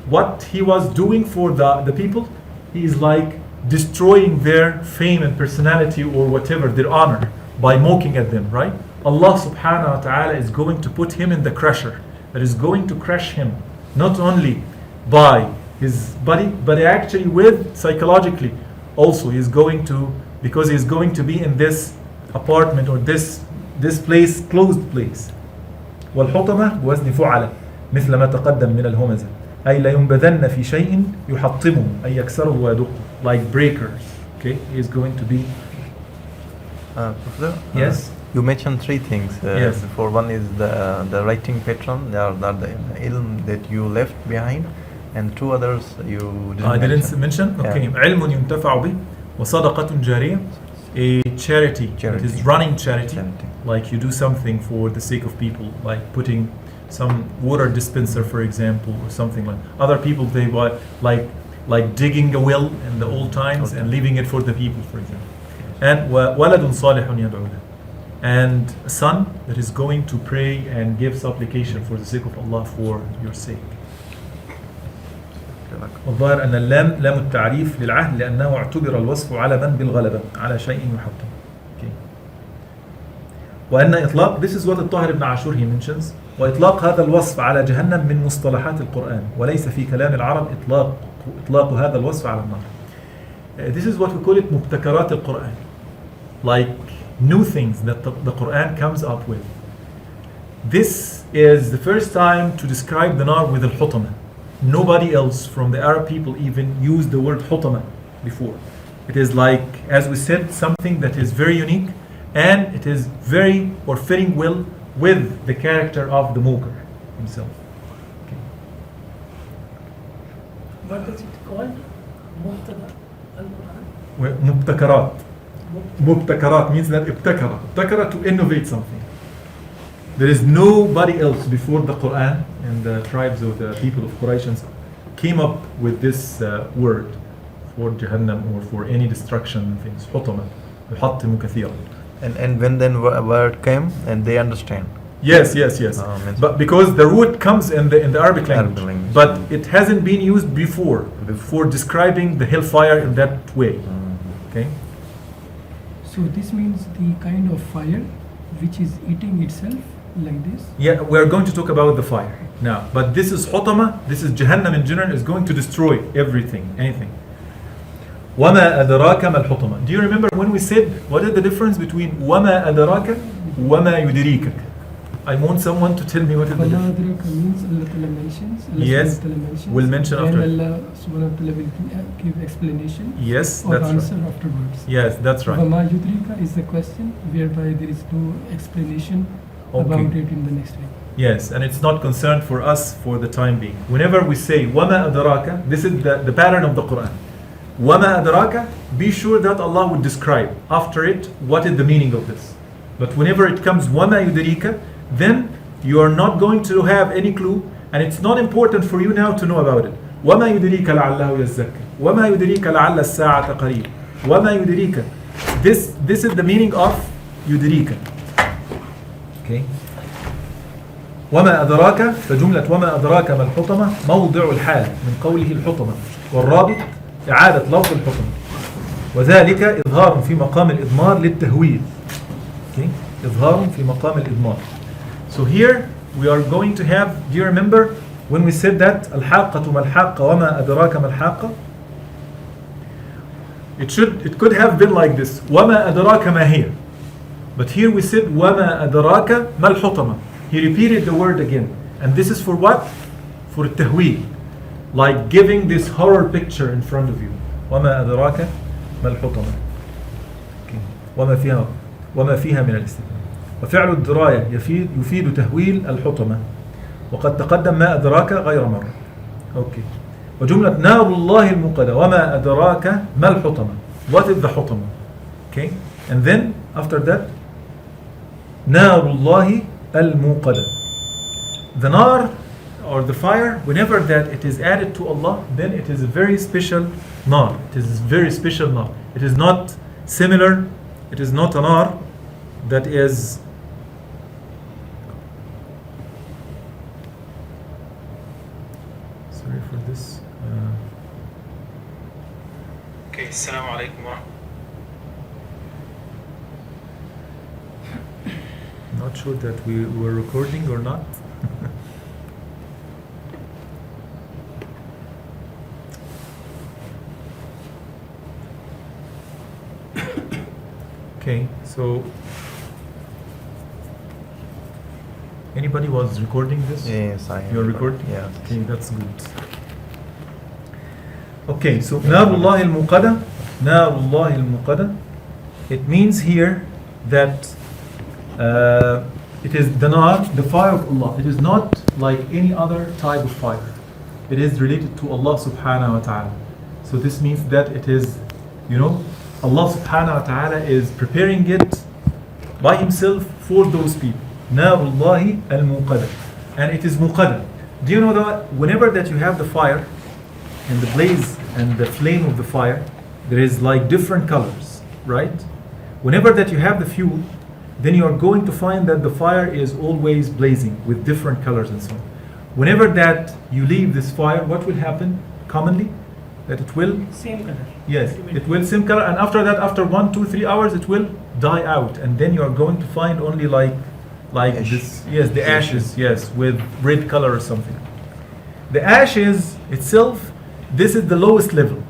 what he was doing for the people, he is like destroying their fame and personality or whatever, their honor, by mocking at them, right? Allah subhanahu wa ta'ala is going to put him in the crusher, that is going to crush him, not only by his body, but actually with psychologically also. He is going to, because he is going to be in this apartment or this place, closed place. والحطمة بوزن فعلة مثل ما تقدم من الهمزة أي لا ينبذن في شيء يحطمه أي يكسره ويدقه, like breakers. Okay, he is going to be. Professor, Yes. You mentioned three things. Yes. For one is the writing pattern, the ilm that you left behind, and two others you didn't I didn't mention. Okay, Yeah. علم ينتفع به وصدقة جارية, a charity, it is running charity. Like you do something for the sake of people, like putting some water dispenser, for example, or something like. Other people they buy like digging a well in the old times and leaving it for the people, for example. And وَوَلَدٌ صَالِحٌ يَدْعُو لَهُ, and a son that is going to pray and give supplication for the sake of Allah for your sake. والظاهر أن اللام لام التعريف للعهد لأنه اعتبر الوصف على من بالغلبة على شيء يحطم. Okay. وأن إطلاق, this is what Ataher-ibn Ashoor he mentions, وإطلاق هذا الوصف على جهنم من مصطلحات القرآن وليس في كلام العرب إطلاق هذا الوصف على النار. This is what we call it مبتكرات القرآن, like new things that the Quran comes up with. This is the first time to describe the nar with al-hutama. Nobody else from the Arab people even used the word hutama before. It is like, as we said, something that is very unique, and it is very or fitting well with the character of the moker himself. Okay. What is it called? Muhtada al-Quran? مبتكرات. مبتكرات means that ابتكر to innovate something. There is nobody else before the Quran and the tribes of the people of Quraysh came up with this word for Jahannam or for any destruction and things. حطمة يحطم كثيرا. And when then word came and they understand. Yes. But because the root comes in the Arabic language, but it hasn't been used before for describing the hellfire in that way. Okay. So this means the kind of fire which is eating itself like this? Yeah, we're going to talk about the fire now. But this is Hutama, this is Jahannam in general, is going to destroy everything, anything. وَمَا أَدْرَاكَ مَا الْحُطَمَةِ. Do you remember when we said, what is the difference between وَمَا أَدْرَاكَ وَمَا يُدْرِيكَ? I want someone to tell me what is the difference. وَمَا أَدْرَاكَ means Allah Ta'ala mentions. Yes, we'll mention after. Then Allah Subhanahu wa Ta'ala will give explanation. Yes, or that's answer right. afterwards. Yes, that's right. وَمَا يُدْرِيكَ is the question whereby there is no explanation about it in the next way. Yes, and it's not concerned for us for the time being. Whenever we say وَمَا أَدْرَاكَ, this is the pattern of the Quran. وَمَا أَدْرَاكَ, be sure that Allah would describe after it what is the meaning of this. But whenever it comes وَمَا يُدْرِيكَ, then you are not going to have any clue, and it's not important for you now to know about it. وَمَا يُدْرِيكَ لَعَلَّهُ يَزَّكَّى وَمَا يُدْرِيكَ لَعَلَّ السَّاعَةَ قَرِيبٌ وَمَا يُدْرِيكَ. This is the meaning of يُدْرِيكَ. Okay. وما أدراك، فجملة وما أدراك ما الحطمة موضع الحال من قوله الحطمة، والرابط إعادة لفظ الحطمة، وذلك إظهار في مقام الإضمار للتهويل. Okay? إظهار في مقام الإضمار. So here we are going to have, do you remember when we said that الحاقة ما الحاقة وما أدراك ما الحاقة? It could have been like this وما أدراك ما هي. But here we said وما أدراك ما الحطمة. He repeated the word again. And this is for what? For التهويل. Like giving this horror picture in front of you. وما أدراك ما الحطمة. وما فيها من الاستثناء. وفعل الدراية يفيد تهويل الحطمة. وقد تقدم ما أدراك غير مرة. Okay. وجملة نار الله الموقدة وما أدراك ما الحطمة. What is the حطمة? Okay. And then after that نار الله الموقدة. The nar or the fire, whenever that it is added to Allah, then it is a very special nar. It is a very special nar. It is not similar. It is not a nar that is sorry for this. Okay, assalamu alaikum wa not sure that we were recording or not. Okay, so anybody was recording this? Yes, I am. You're recording? Yes. Okay, that's good. Okay, so Narullah al-Muqada, Narullah al-Muqada, it means here that it is the nar, the fire of Allah. It is not like any other type of fire. It is related to Allah subhanahu wa ta'ala. So this means that it is, Allah subhanahu wa ta'ala is preparing it by himself for those people. Narullahi al-Muqada. And it is muqada. Do you know that whenever that you have the fire and the blaze and the flame of the fire, there is like different colors, right? Whenever that you have the fuel, then you are going to find that the fire is always blazing with different colors and so on. Whenever that you leave this fire, what will happen commonly? That it will? Same color. Yes, it will same color, and after that, after 1, 2, 3 hours, it will die out, and then you are going to find only like Ash. this. Yes, the ashes. Yes, with red color or something. The ashes itself, this is the lowest level,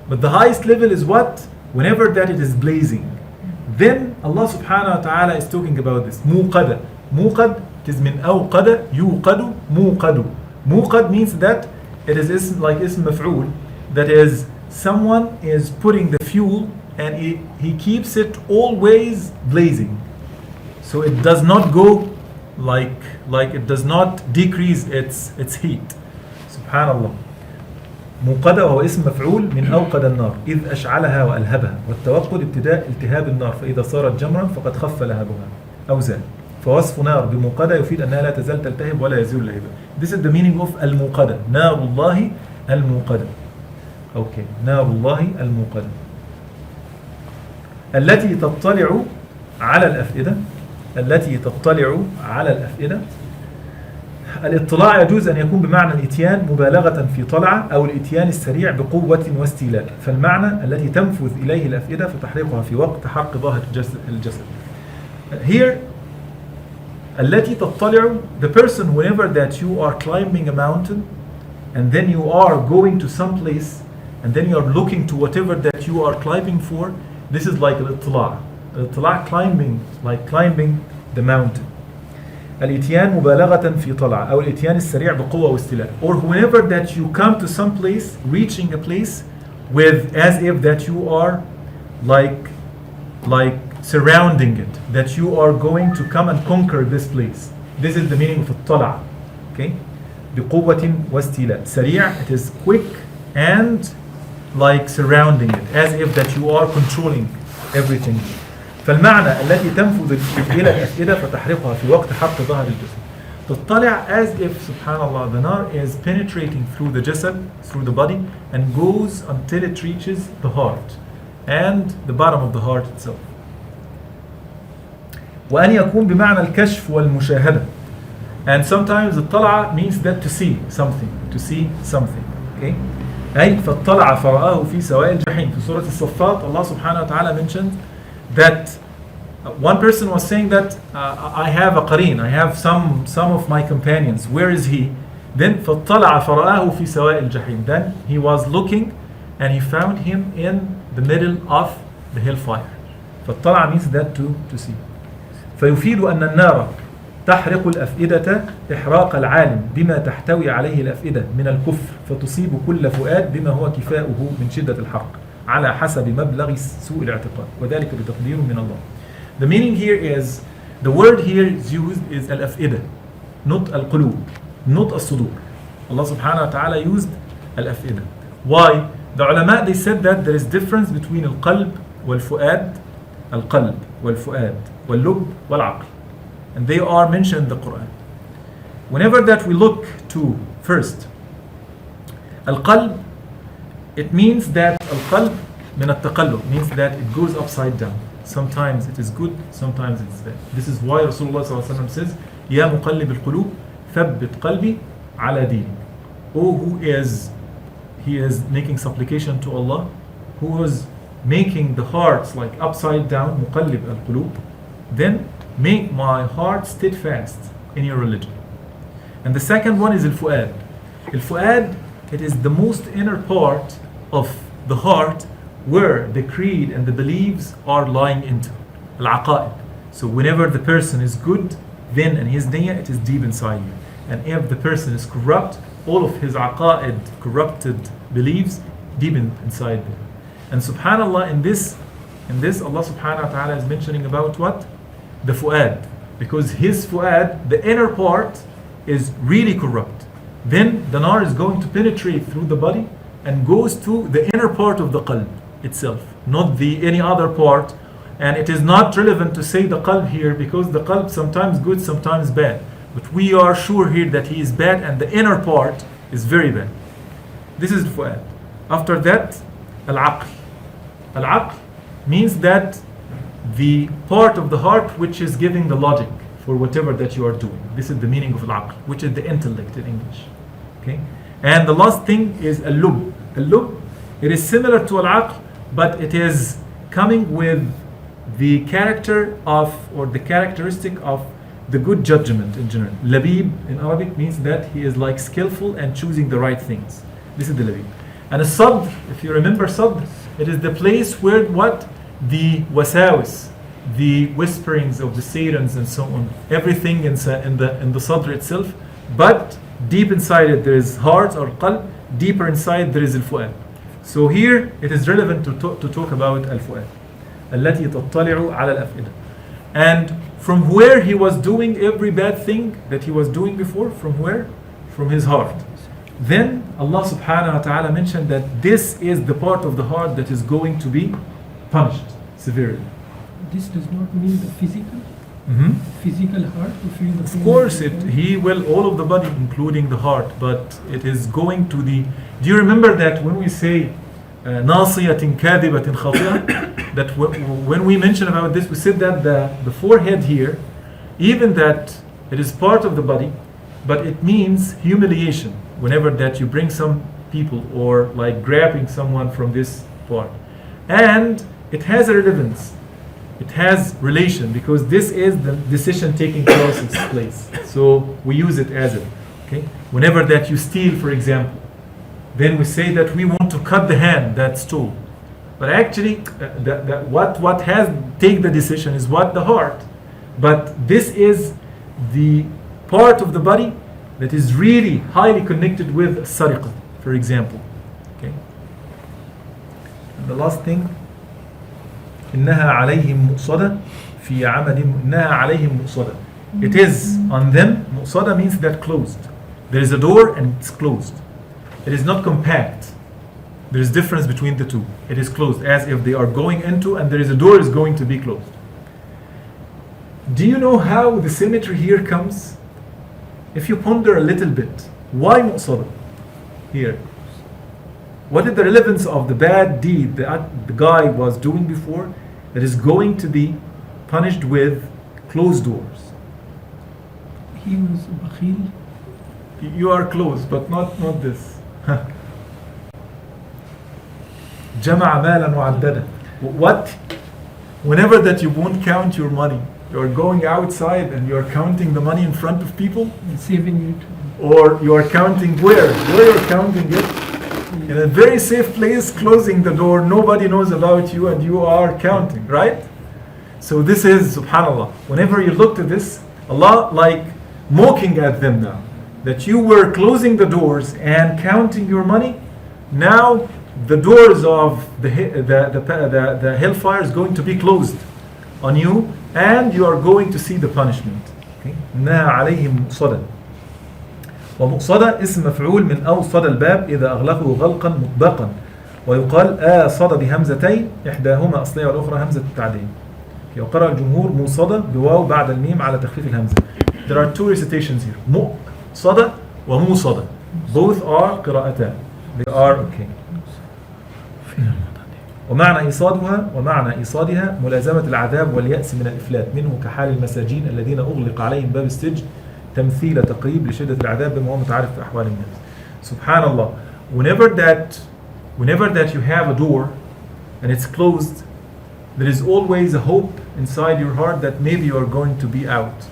but the highest level is what? Whenever that it is blazing. Then Allah subhanahu wa ta'ala is talking about this. Muqada. Muqad, it is min awqada, yuqadu, muqadu. Muqad means that it is like ism maf'ul. That is, someone is putting the fuel and he keeps it always blazing. So it does not go like it does not decrease its heat. Subhanallah. موقدة وهو اسم مفعول من أوقد النار إذ أشعلها وألهبها والتوقد ابتداء التهاب النار فإذا صارت جمرا فقد خف لهبها أو زال فوصف نار بموقدة يفيد أنها لا تزال تلتهب ولا يزول لهبها. This is the meaning of الموقدة. نار الله الموقدة. Okay, نار الله الموقدة التي تطلع على الأفئدة. التي تطلع على الأفئدة. الاطلاع يجوز أن يكون بمعنى الإتيان مبالغة في طلعة أو الإتيان السريع بقوة واستيلاء. فالمعنى التي تنفذ إليه الأفئدة فتحرقها في وقت حرق ظاهر الجسد. Here, التي تطلع, the person whenever that you are climbing a mountain and then you are going to some place and then you are looking to whatever that you are climbing for, this is like الاطلاع. الاطلاع climbing, like climbing the mountain. الاتيان مبالغة في طلعة أو الاتيان السريع بقوة واستيلاء. Or whenever that you come to some place, reaching a place with as if that you are like surrounding it, that you are going to come and conquer this place. This is the meaning of الطلع. Okay? بقوة واستيلاء. سريع, it is quick and like surrounding it, as if that you are controlling everything. فالمعنى التي تنفذ إلى الأفئدة فتحرقها في وقت حرق ظهر الجسد. تطلع as if, subhanallah, the nar is penetrating through the jasad, through the body, and goes until it reaches the heart and the bottom of the heart itself. وأن يكون بمعنى الكشف والمشاهدة. And sometimes الطلعة means that to see something, okay? أي فاطلع فرآه في سواء الجحيم. في سورة الصفات Allah subhanahu wa ta'ala mentioned that one person was saying that I have a qarin, I have some of my companions, where is he? Then فاطلع فرآه في سواء الجحيم. Then he was looking and he found him in the middle of the hellfire. فاطلع means that to see. فيفيد أن النار تحرق الأفئدة إحراق العالم بما تحتوي عليه الأفئدة من الكفر فتصيب كل فؤاد بما هو كفاؤه من شدة الحرق على حسب مبلغ سوء الاعتقاد وذلك بتقدير من الله. The meaning here is, the word here is used is al-af'idah, not al-qulub, not al-sudur. Allah subhanahu wa ta'ala used al-af'idah. Why? The ulama, they said that there is difference between al-qalb wal-fu'ad, al-qalb wal-fu'ad, wal-lub wal-aql. And they are mentioned in the Quran. Whenever that we look to first al-qalb, it means that al-qalb min al-taqallub, means that it goes upside down. Sometimes it is good, sometimes it is bad. This is why Rasulullah ﷺ says, Ya muqallib al-qulub, thabbit qalbi ala deen. Oh, he is making supplication to Allah, who is making the hearts like upside down, muqallib al-qulub, then make my heart steadfast in your religion. And the second one is al-fu'ad. Al-fu'ad, it is the most inner part of the heart where the creed and the beliefs are lying into. Al-aqa'id. So whenever the person is good, then in his niyyah it is deep inside you. And if the person is corrupt, all of his aqa'id, corrupted beliefs, deep inside there. And subhanallah, in this Allah subhanahu wa ta'ala is mentioning about what? The fu'ad. Because his fu'ad, the inner part, is really corrupt. Then the nar is going to penetrate through the body and goes to the inner part of the qalb itself, not any other part. And it is not relevant to say the qalb here, because the qalb sometimes good, sometimes bad. But we are sure here that he is bad and the inner part is very bad. This is the fu'ad. After that, al-aql. Al-aql means that the part of the heart which is giving the logic for whatever that you are doing. This is the meaning of al-aql, which is the intellect in English. Okay? And the last thing is al-lub. Al-lub, it is similar to al-aql, but it is coming with the character of, or the characteristic of, the good judgment in general. Labib in Arabic means that he is like skillful and choosing the right things. This is the labib. And a sadr, if you remember sadr, it is the place where what? The wasawis, the whisperings of the satans and so on, everything in the sadr itself. But deep inside it there is heart or qalb, deeper inside there is al-fu'ad. So here it is relevant to talk about al-fu'ad. التي تطلع على الأفئدة. And from where he was doing every bad thing that he was doing before, from where? From his heart. Then Allah subhanahu wa ta'ala mentioned that this is the part of the heart that is going to be punished severely. This does not mean the physical heart to feel the pain. Of course, he will all of the body, including the heart, but it is going to the. Do you remember that when we say ناصية كاذبة خاطئة, that when we mention about this, we said that the forehead here, even that it is part of the body, but it means humiliation. Whenever that you bring some people or like grabbing someone from this part, and it has a relevance, it has relation, because this is the decision taking place. So we use it as it. Okay. Whenever that you steal, for example, then we say that we want to cut the hand that stole. But actually, what has take the decision is what? The heart. But this is the part of the body that is really highly connected with sariqah, for example. Okay. And the last thing, إنها عليهم مؤصدة في عمل إنها عليهم مؤصدة. It is on them. Muqsada means that closed. There is a door and it's closed. It is not compact. There is difference between the two. It is closed as if they are going into, and there is a door is going to be closed. Do you know how the symmetry here comes? If you ponder a little bit, why muqsada here? What is the relevance of the bad deed that the guy was doing before that is going to be punished with closed doors? He was bakhil. You are close, but not this. جمع مالا وعدده. What? Whenever that you won't count your money, you're going outside and you're counting the money in front of people, And saving it. or you are counting where you're counting it in a very safe place, closing the door, nobody knows about you, and you are counting, right? So this is, subhanallah, whenever you look to this, Allah like mocking at them now, that you were closing the doors and counting your money. Now the doors of the hellfire is going to be closed on you, and you are going to see the punishment. إنها عليهم مؤصدة. ومؤصدة اسم مفعول من أوصد الباب إذا أغلقه غلقا مطبقا، ويقال آصد بهمزتين إحداهما أصلية والأخرى همزة التعديل. وقرأ الجمهور موصدة بواو بعد الميم على تخفيف الهمزة. There are two recitations here. مؤصدة وموصدة. Both are قراءتان. They are okay. ومعنى إيصادها ملازمة العذاب واليأس من الإفلات منه كحال المساجين الذين أغلق عليهم باب السجن تمثيل تقريب لشدة العذاب بما هو متعارف في أحوال الناس. Subhanallah. Whenever that you have a door and it's closed, there is always a hope inside your heart that maybe you are going to be out.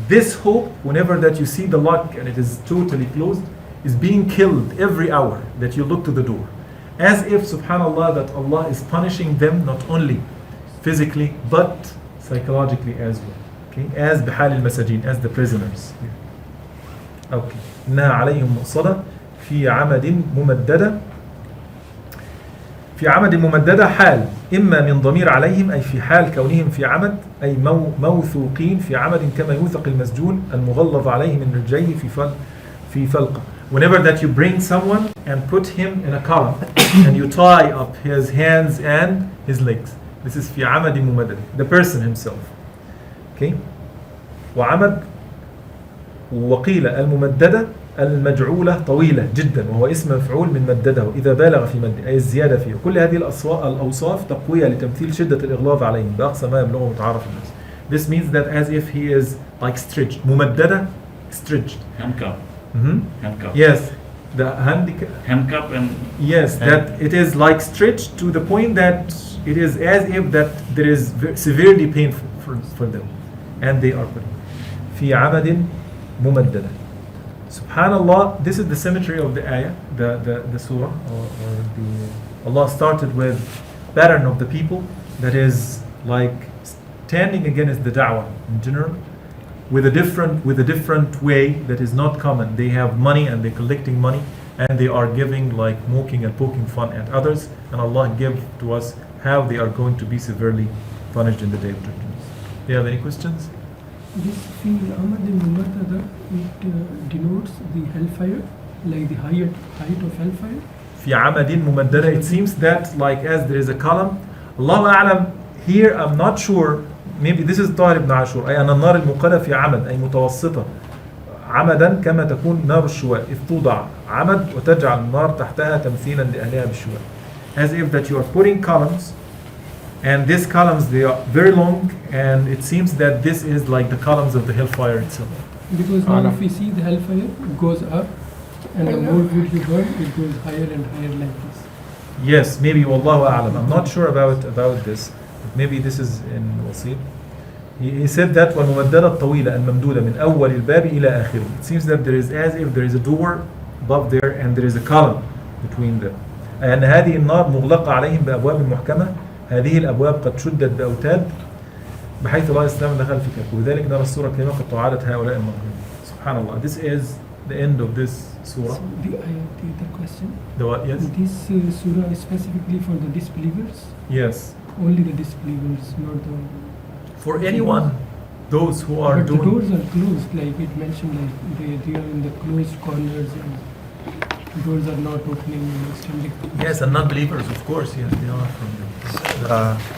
This hope, whenever that you see the lock and it is totally closed, is being killed every hour that you look to the door. As if, subhanallah, that Allah is punishing them not only physically but psychologically as well. Okay? As بحال المساجين, as the prisoners. Okay. إنها عليهم مؤصدة في عمد ممددة. في عمد ممددة حال إما من ضمير عليهم أي في حال كونهم في عمد أي موثوقين في عمد كما يوثق المسجون المغلظ عليه من رجليه في فلقة. Whenever that you bring someone and put him in a column and you tie up his hands and his legs, this is في عمد ممددة, the person himself. Okay. وعمد وقيل الممددة المجعولة طويلة جدا وهو اسم مفعول من مدده إذا بالغ في مد أي الزيادة فيه. كل هذه الأوصاف تقوية لتمثيل شدة الإغلاظ عليهم بأقصى ما يبلغه متعارف الناس. This means that as if he is like stretched. ممددة, stretched. Handcuff. Handcuff. Yes, the handicap. Handcuff and. Yes, that it is like stretched to the point that it is as if that there is severely painful for them, and they are put في عمد ممددة. Subhanallah, this is the symmetry of the ayah, the surah, or the Allah started with pattern of the people that is like standing against the da'wah in general, with a different way that is not common. They have money and they're collecting money and they are giving like mocking and poking fun at others, and Allah give to us how they are going to be severely punished in the day of judgment. Do you have any questions? This fi'l amad mumartada, it denotes the hellfire, like the height of hellfire. في عمد ممددة. It seems that like as there is a column. Allah أعلم. Here I'm not sure. Maybe this is Ataher-ibn Ashoor. أي أن النار الموقدة في عمد أي متوسطة. عمدا كما تكون نار الشواء إذ توضع عمد وتجعل النار تحتها تمثيلا لأهلها بالشواء. As if that you are putting columns, and these columns they are very long, and it seems that this is like the columns of the hellfire itself. Because now if we see the hellfire, it goes up, and the more wood you burn, it goes higher and higher like this. Yes, maybe Wallahu A'lam. I'm not sure about this. Maybe this is in Wasil. He said that والممددة الطويلة الممدودة من أول الباب إلى آخره. It seems that there is as if there is a door above there and there is a column between them. أن هذه النار مغلقة عليهم بأبواب محكمة. هذه الأبواب قد شدت بأوتاد بحيث لا يستطيع دخل في كف. وذلك نرى السورة الكريمة قد تعالت هؤلاء المظلومين. Subhanallah. This is the end of this surah. So the question. The what? Yes. This surah is specifically for the disbelievers. Yes. Only the disbelievers, not the. For anyone those who are But the doing. doors are closed, like it mentioned, like they are in the closed corners and doors are not opening. Standing. Yes, and non-believers, of course, yes, they are from them.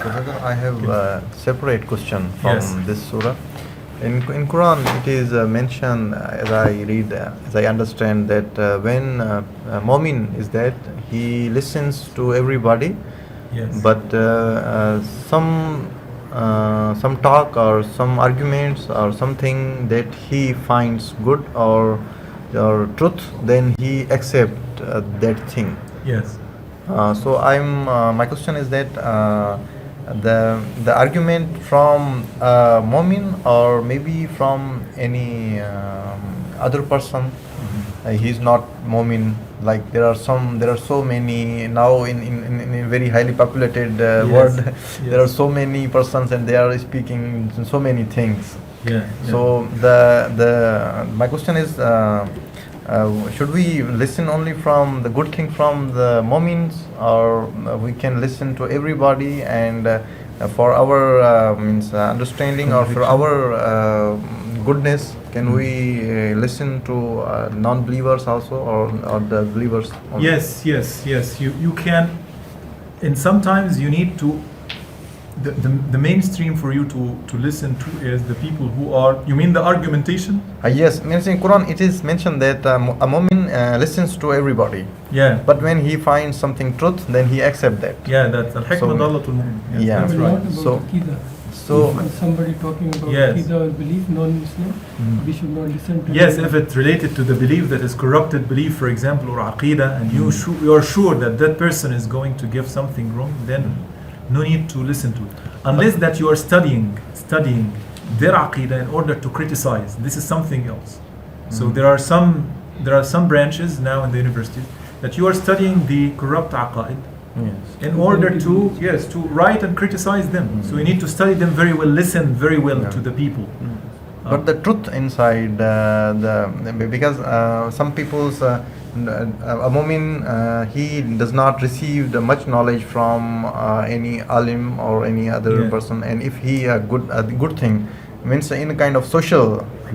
Professor, I have a separate question from Yes. this surah. In Quran, it is mentioned, as I read, as I understand, that when Mu'min is dead, he listens to everybody, Yes. but some talk or some arguments or something that he finds good or truth, then he accept that thing. Yes. So my question is that the argument from Mu'min or maybe from any other person, he's not Mu'min. Like there are so many now in a very highly populated world. There are so many persons and they are speaking so many things. Yeah. So my question is, should we listen only from the good thing from the Mu'mins, or we can listen to everybody and for our understanding or for our goodness, can we listen to non-believers also or the believers only? Yes. You can, and sometimes you need to. The mainstream for you to listen to is the people who are. You mean the argumentation? Yes, means in Quran it is mentioned that a Mu'min listens to everybody. Yeah. But when he finds something truth, then he accepts that. Yeah, that's al-hikmah So- dallatul mu'min. Yes, Yeah. that's But right. not about So- Aqidah. So If somebody talking about Yes. Aqidah or belief, non-Muslim, Mm. we should not listen to Yes, them. if it's related to the belief that is corrupted belief, for example, or aqidah, and you are sure that that person is going to give something wrong, then no need to listen to it. Unless that you are studying their aqidah in order to criticize. This is something else. So there are some branches now in the universities that you are studying the corrupt aqaid in order to write and criticize them. So you need to study them very well, listen very well Yeah. to the people. but the truth inside because some people's a Mu'min he does not receive the much knowledge from any alim or any other Yeah. person, and if he a good thing means in a kind of social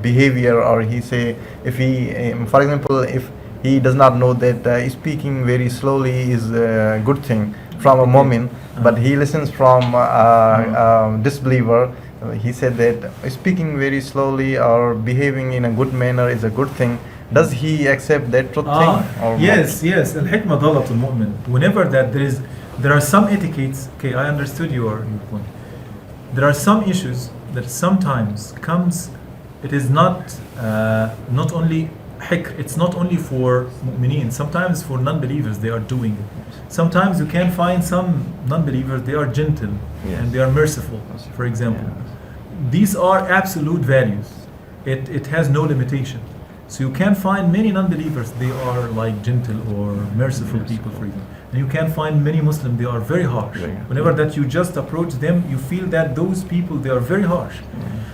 behavior, or he say if he for example if he does not know that speaking very slowly is a good thing from a Mu'min, but he listens from disbeliever. He said that speaking very slowly or behaving in a good manner is a good thing. Does he accept that truth thing? Or yes. Al-hikmah dallatul mu'min. Whenever that there are some etiquettes. Okay, I understood your point. There are some issues that sometimes comes. It is not only hikr. It's not only for mu'mineen. Sometimes for non-believers they are doing it. Sometimes you can find some non-believers they are gentle and they are merciful. For example, these are absolute values. It has no limitation. So you can find many non-believers, they are like gentle or merciful people, for example. And you can find many Muslims, they are very harsh. Whenever that you just approach them, you feel that those people, they are very harsh.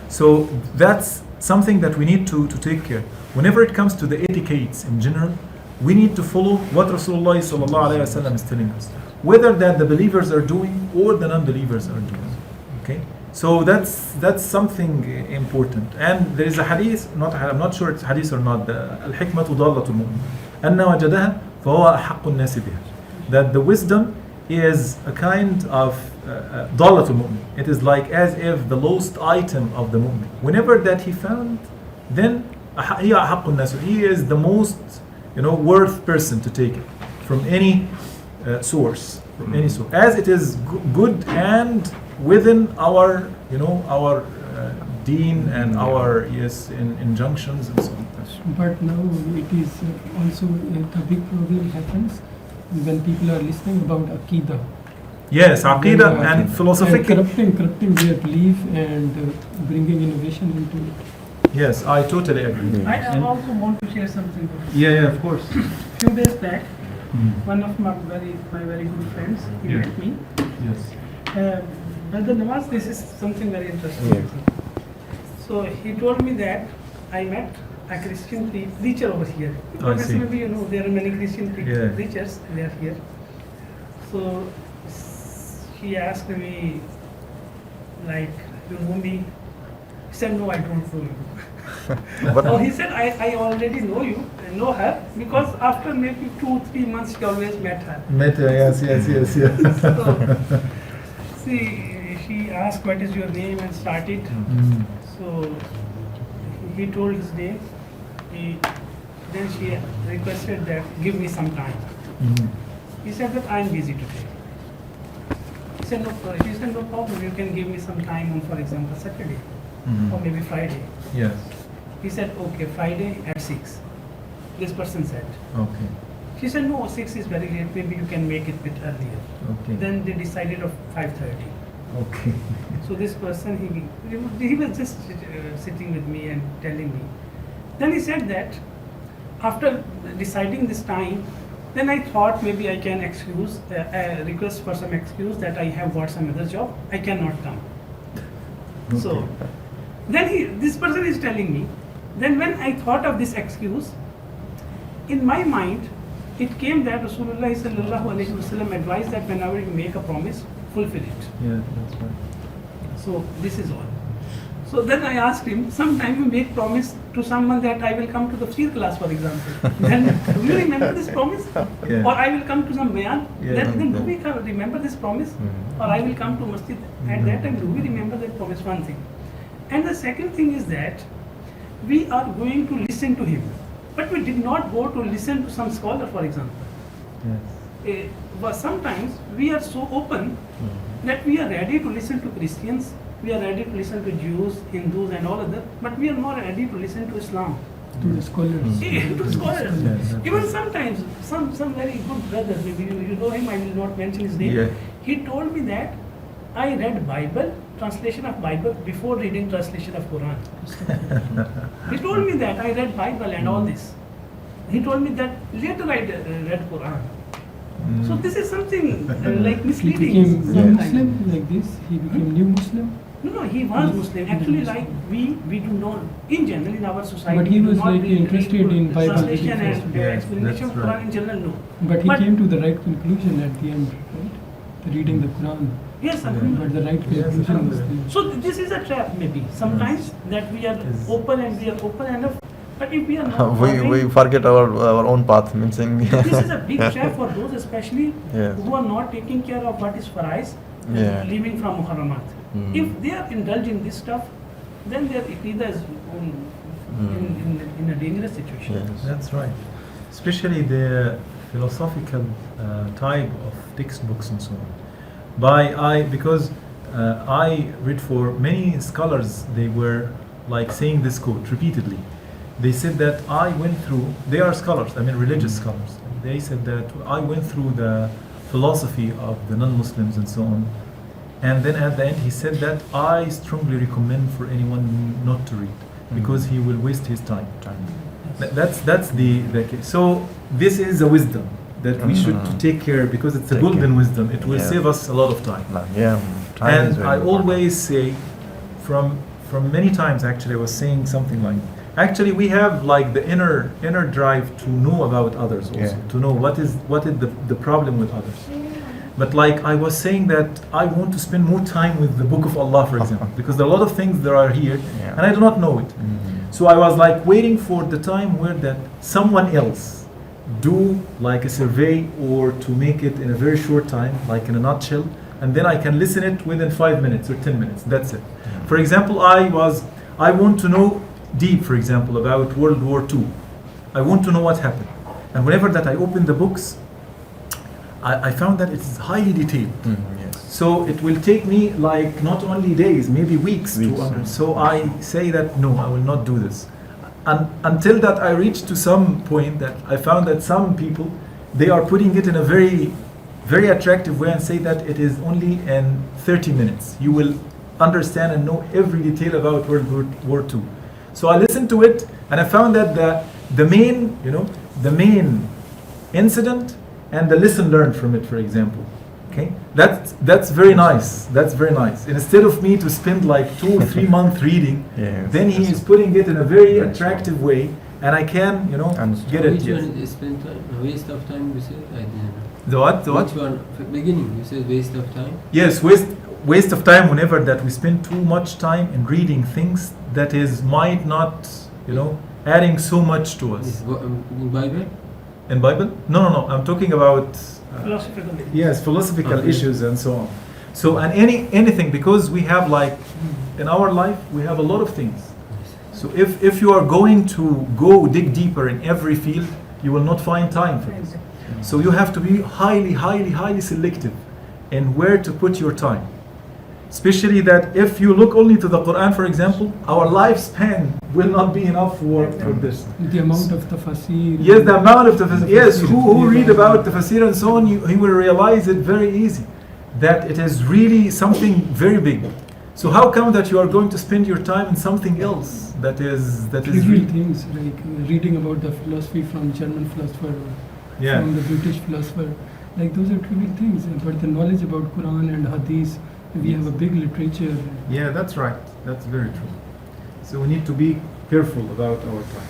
So that's something that we need to take care. Whenever it comes to the etiquettes in general, we need to follow what Rasulullah ﷺ is telling us. Whether that the believers are doing or the non-believers are doing. Okay? So that's something important. And there is a hadith, I'm not sure it's hadith or not, al-hikmatu dallatul mu'min. Anna wajadaha fahuwa ahaqqu an-nasi biha. That the wisdom is a kind of dallatul mu'min. It is like as if the lost item of the mu'min. Whenever that he found, then he ahaqqu an-nasi. He is the most worth person to take it from any source. From any source. As it is good and within our deen and our injunctions and so on. But now it is also the big problem happens when people are listening about Aqidah. Yes, aqidah and philosophical. And corrupting their belief and bringing innovation into it. Yes, I totally agree. I also want to share something. Yeah, of course. Few days back, one of my very good friends, he Yeah. met me. Yes. Brother Nawaz, this is something very interesting. So he told me that I met a Christian preacher over here. I see. Maybe there are many Christian Yeah. preachers, they are here. So he asked me, like, you know me, He said, no, I don't know you. But So he said, I already know her, because after maybe 2-3 months, she always met her. Meta, yes. So, see, she asked, what is your name, and started. So he told his name. Then she requested that, give me some time. He said that I am busy today. He said, she said, no problem, you can give me some time on, for example, Saturday or maybe Friday. Yes. He said, okay, Friday at 6. This person said. Okay. She said, no, 6 is very late, maybe you can make it a bit earlier. Okay. Then they decided of 5:30. Okay. So this person, he was just sitting with me and telling me. Then he said that after deciding this time, then I thought maybe I can request for some excuse that I have got some other job, I cannot come. So then this person is telling me, then when I thought of this excuse, in my mind, it came that Rasulullah sallallahu alaihi wasallam advised that whenever you make a promise, fulfill it. Yeah, that's right. So this is all. So then I asked him, sometime you make promise to someone that I will come to the Tafseer class, for example. Then do you remember this promise? Yeah. Or I will come to some bayan. Yeah. Then do we remember this promise? Or I will come to masjid. At that time, do we remember that promise? One thing. And the second thing is that we are going to listen to him. But we did not go to listen to some scholar, for example. Yes. But sometimes we are so open that we are ready to listen to Christians, we are ready to listen to Jews, Hindus and all other, but we are not ready to listen to Islam. To the scholars. To scholars. Yes. Even sometimes, some very good brother, maybe you know him, I will not mention his name. Yeah. He told me that I read Bible, translation of Bible, before reading translation of Quran. He told me that I read Bible and all this. He told me that later I read Quran. So this is something like He misleading. became new sometimes. Muslim like this? He became new Muslim? No, he was Muslim. Actually, like we do not, in general, in our society, But he we do was not like read interested in Bible translation reading and Yes, explanation of that's right. Quran in general, no. But he But- came to the right conclusion at the end, right? Reading the Quran. Yes, But alhamdulillah. the right conclusion was the... So this is a trap, maybe. Sometimes that we are Yes. open and we are open enough, but if we are not we following, forget our own path, means this is a big trap for those, especially Yes. who are not taking care of what is farais, Yeah. living from muharramat. If they are indulged in this stuff, then their iqeedah is in a dangerous situation. Yes. That's right. Especially the philosophical type of textbooks and so on. Because I read for many scholars, they were like saying this quote repeatedly. They said that I went through, they are scholars, I mean religious scholars. They said that I went through the philosophy of the non-Muslims and so on. And then at the end he said that I strongly recommend for anyone not to read because he will waste his time. That's the case. So this is a wisdom that we should take care, because it's a Take golden care. wisdom. It will Yeah. save us a lot of time. Yeah. Time is And very I important. always say, from many times actually, I was saying something like, actually we have like the inner drive to know about others also, Yeah. to know what is the problem with others. But like I was saying that I want to spend more time with the Book of Allah, for example, because there are a lot of things that are here, Yeah. and I do not know it. So I was like waiting for the time where that someone else do like a survey or to make it in a very short time, like in a nutshell, and then I can listen it within 5 minutes or 10 minutes. That's it. For example, I want to know deep, for example, about World War II. I want to know what happened. And whenever that I open the books, I found that it is highly detailed. Yes. So it will take me like not only days, maybe weeks to Weeks. understand. So I say that no, I will not do this. Until that I reached to some point that I found that some people, they are putting it in a very, very attractive way and say that it is only in 30 minutes. You will understand and know every detail about World War II. So I listened to it and I found that the main incident and the lesson learned from it, for example. Okay, that's very nice. That's very nice. Instead of me to spend like 2 or 3 months reading, Yes. then he is putting it in a very attractive way, and I can, Understood. get it. Which Yes. one is spend time? Waste of time, you said? I didn't know. The what? The what? Which one? Beginning, you said waste of time? Yes, waste of time whenever that we spend too much time in reading things that is might not, adding so much to us. In Bible? In Bible? No. I'm talking about Philosophical. yes, philosophical Okay. issues and so on. So and anything, because we have like in our life we have a lot of things. So if you are going to go dig deeper in every field, you will not find time for this. So you have to be highly selective in where to put your time. Especially that if you look only to the Quran, for example, our lifespan will not be enough for this. The amount of tafsir. Yes, the amount of tafsir. Yes, who read about tafsir and so on, he will realize it very easy, that it is really something very big. So how come that you are going to spend your time in something else that is Trivial really, things like reading about the philosophy from German philosopher or yeah. from the British philosopher, like those are trivial things. But the knowledge about Quran and Hadith, we have a big literature. Yeah, that's right. That's very true. So we need to be careful about our time.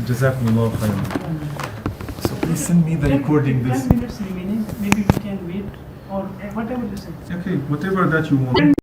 Jazakumullah khairan. So please send me the recording this. 10 minutes remaining, maybe we can wait or whatever you say. Okay, whatever that you want.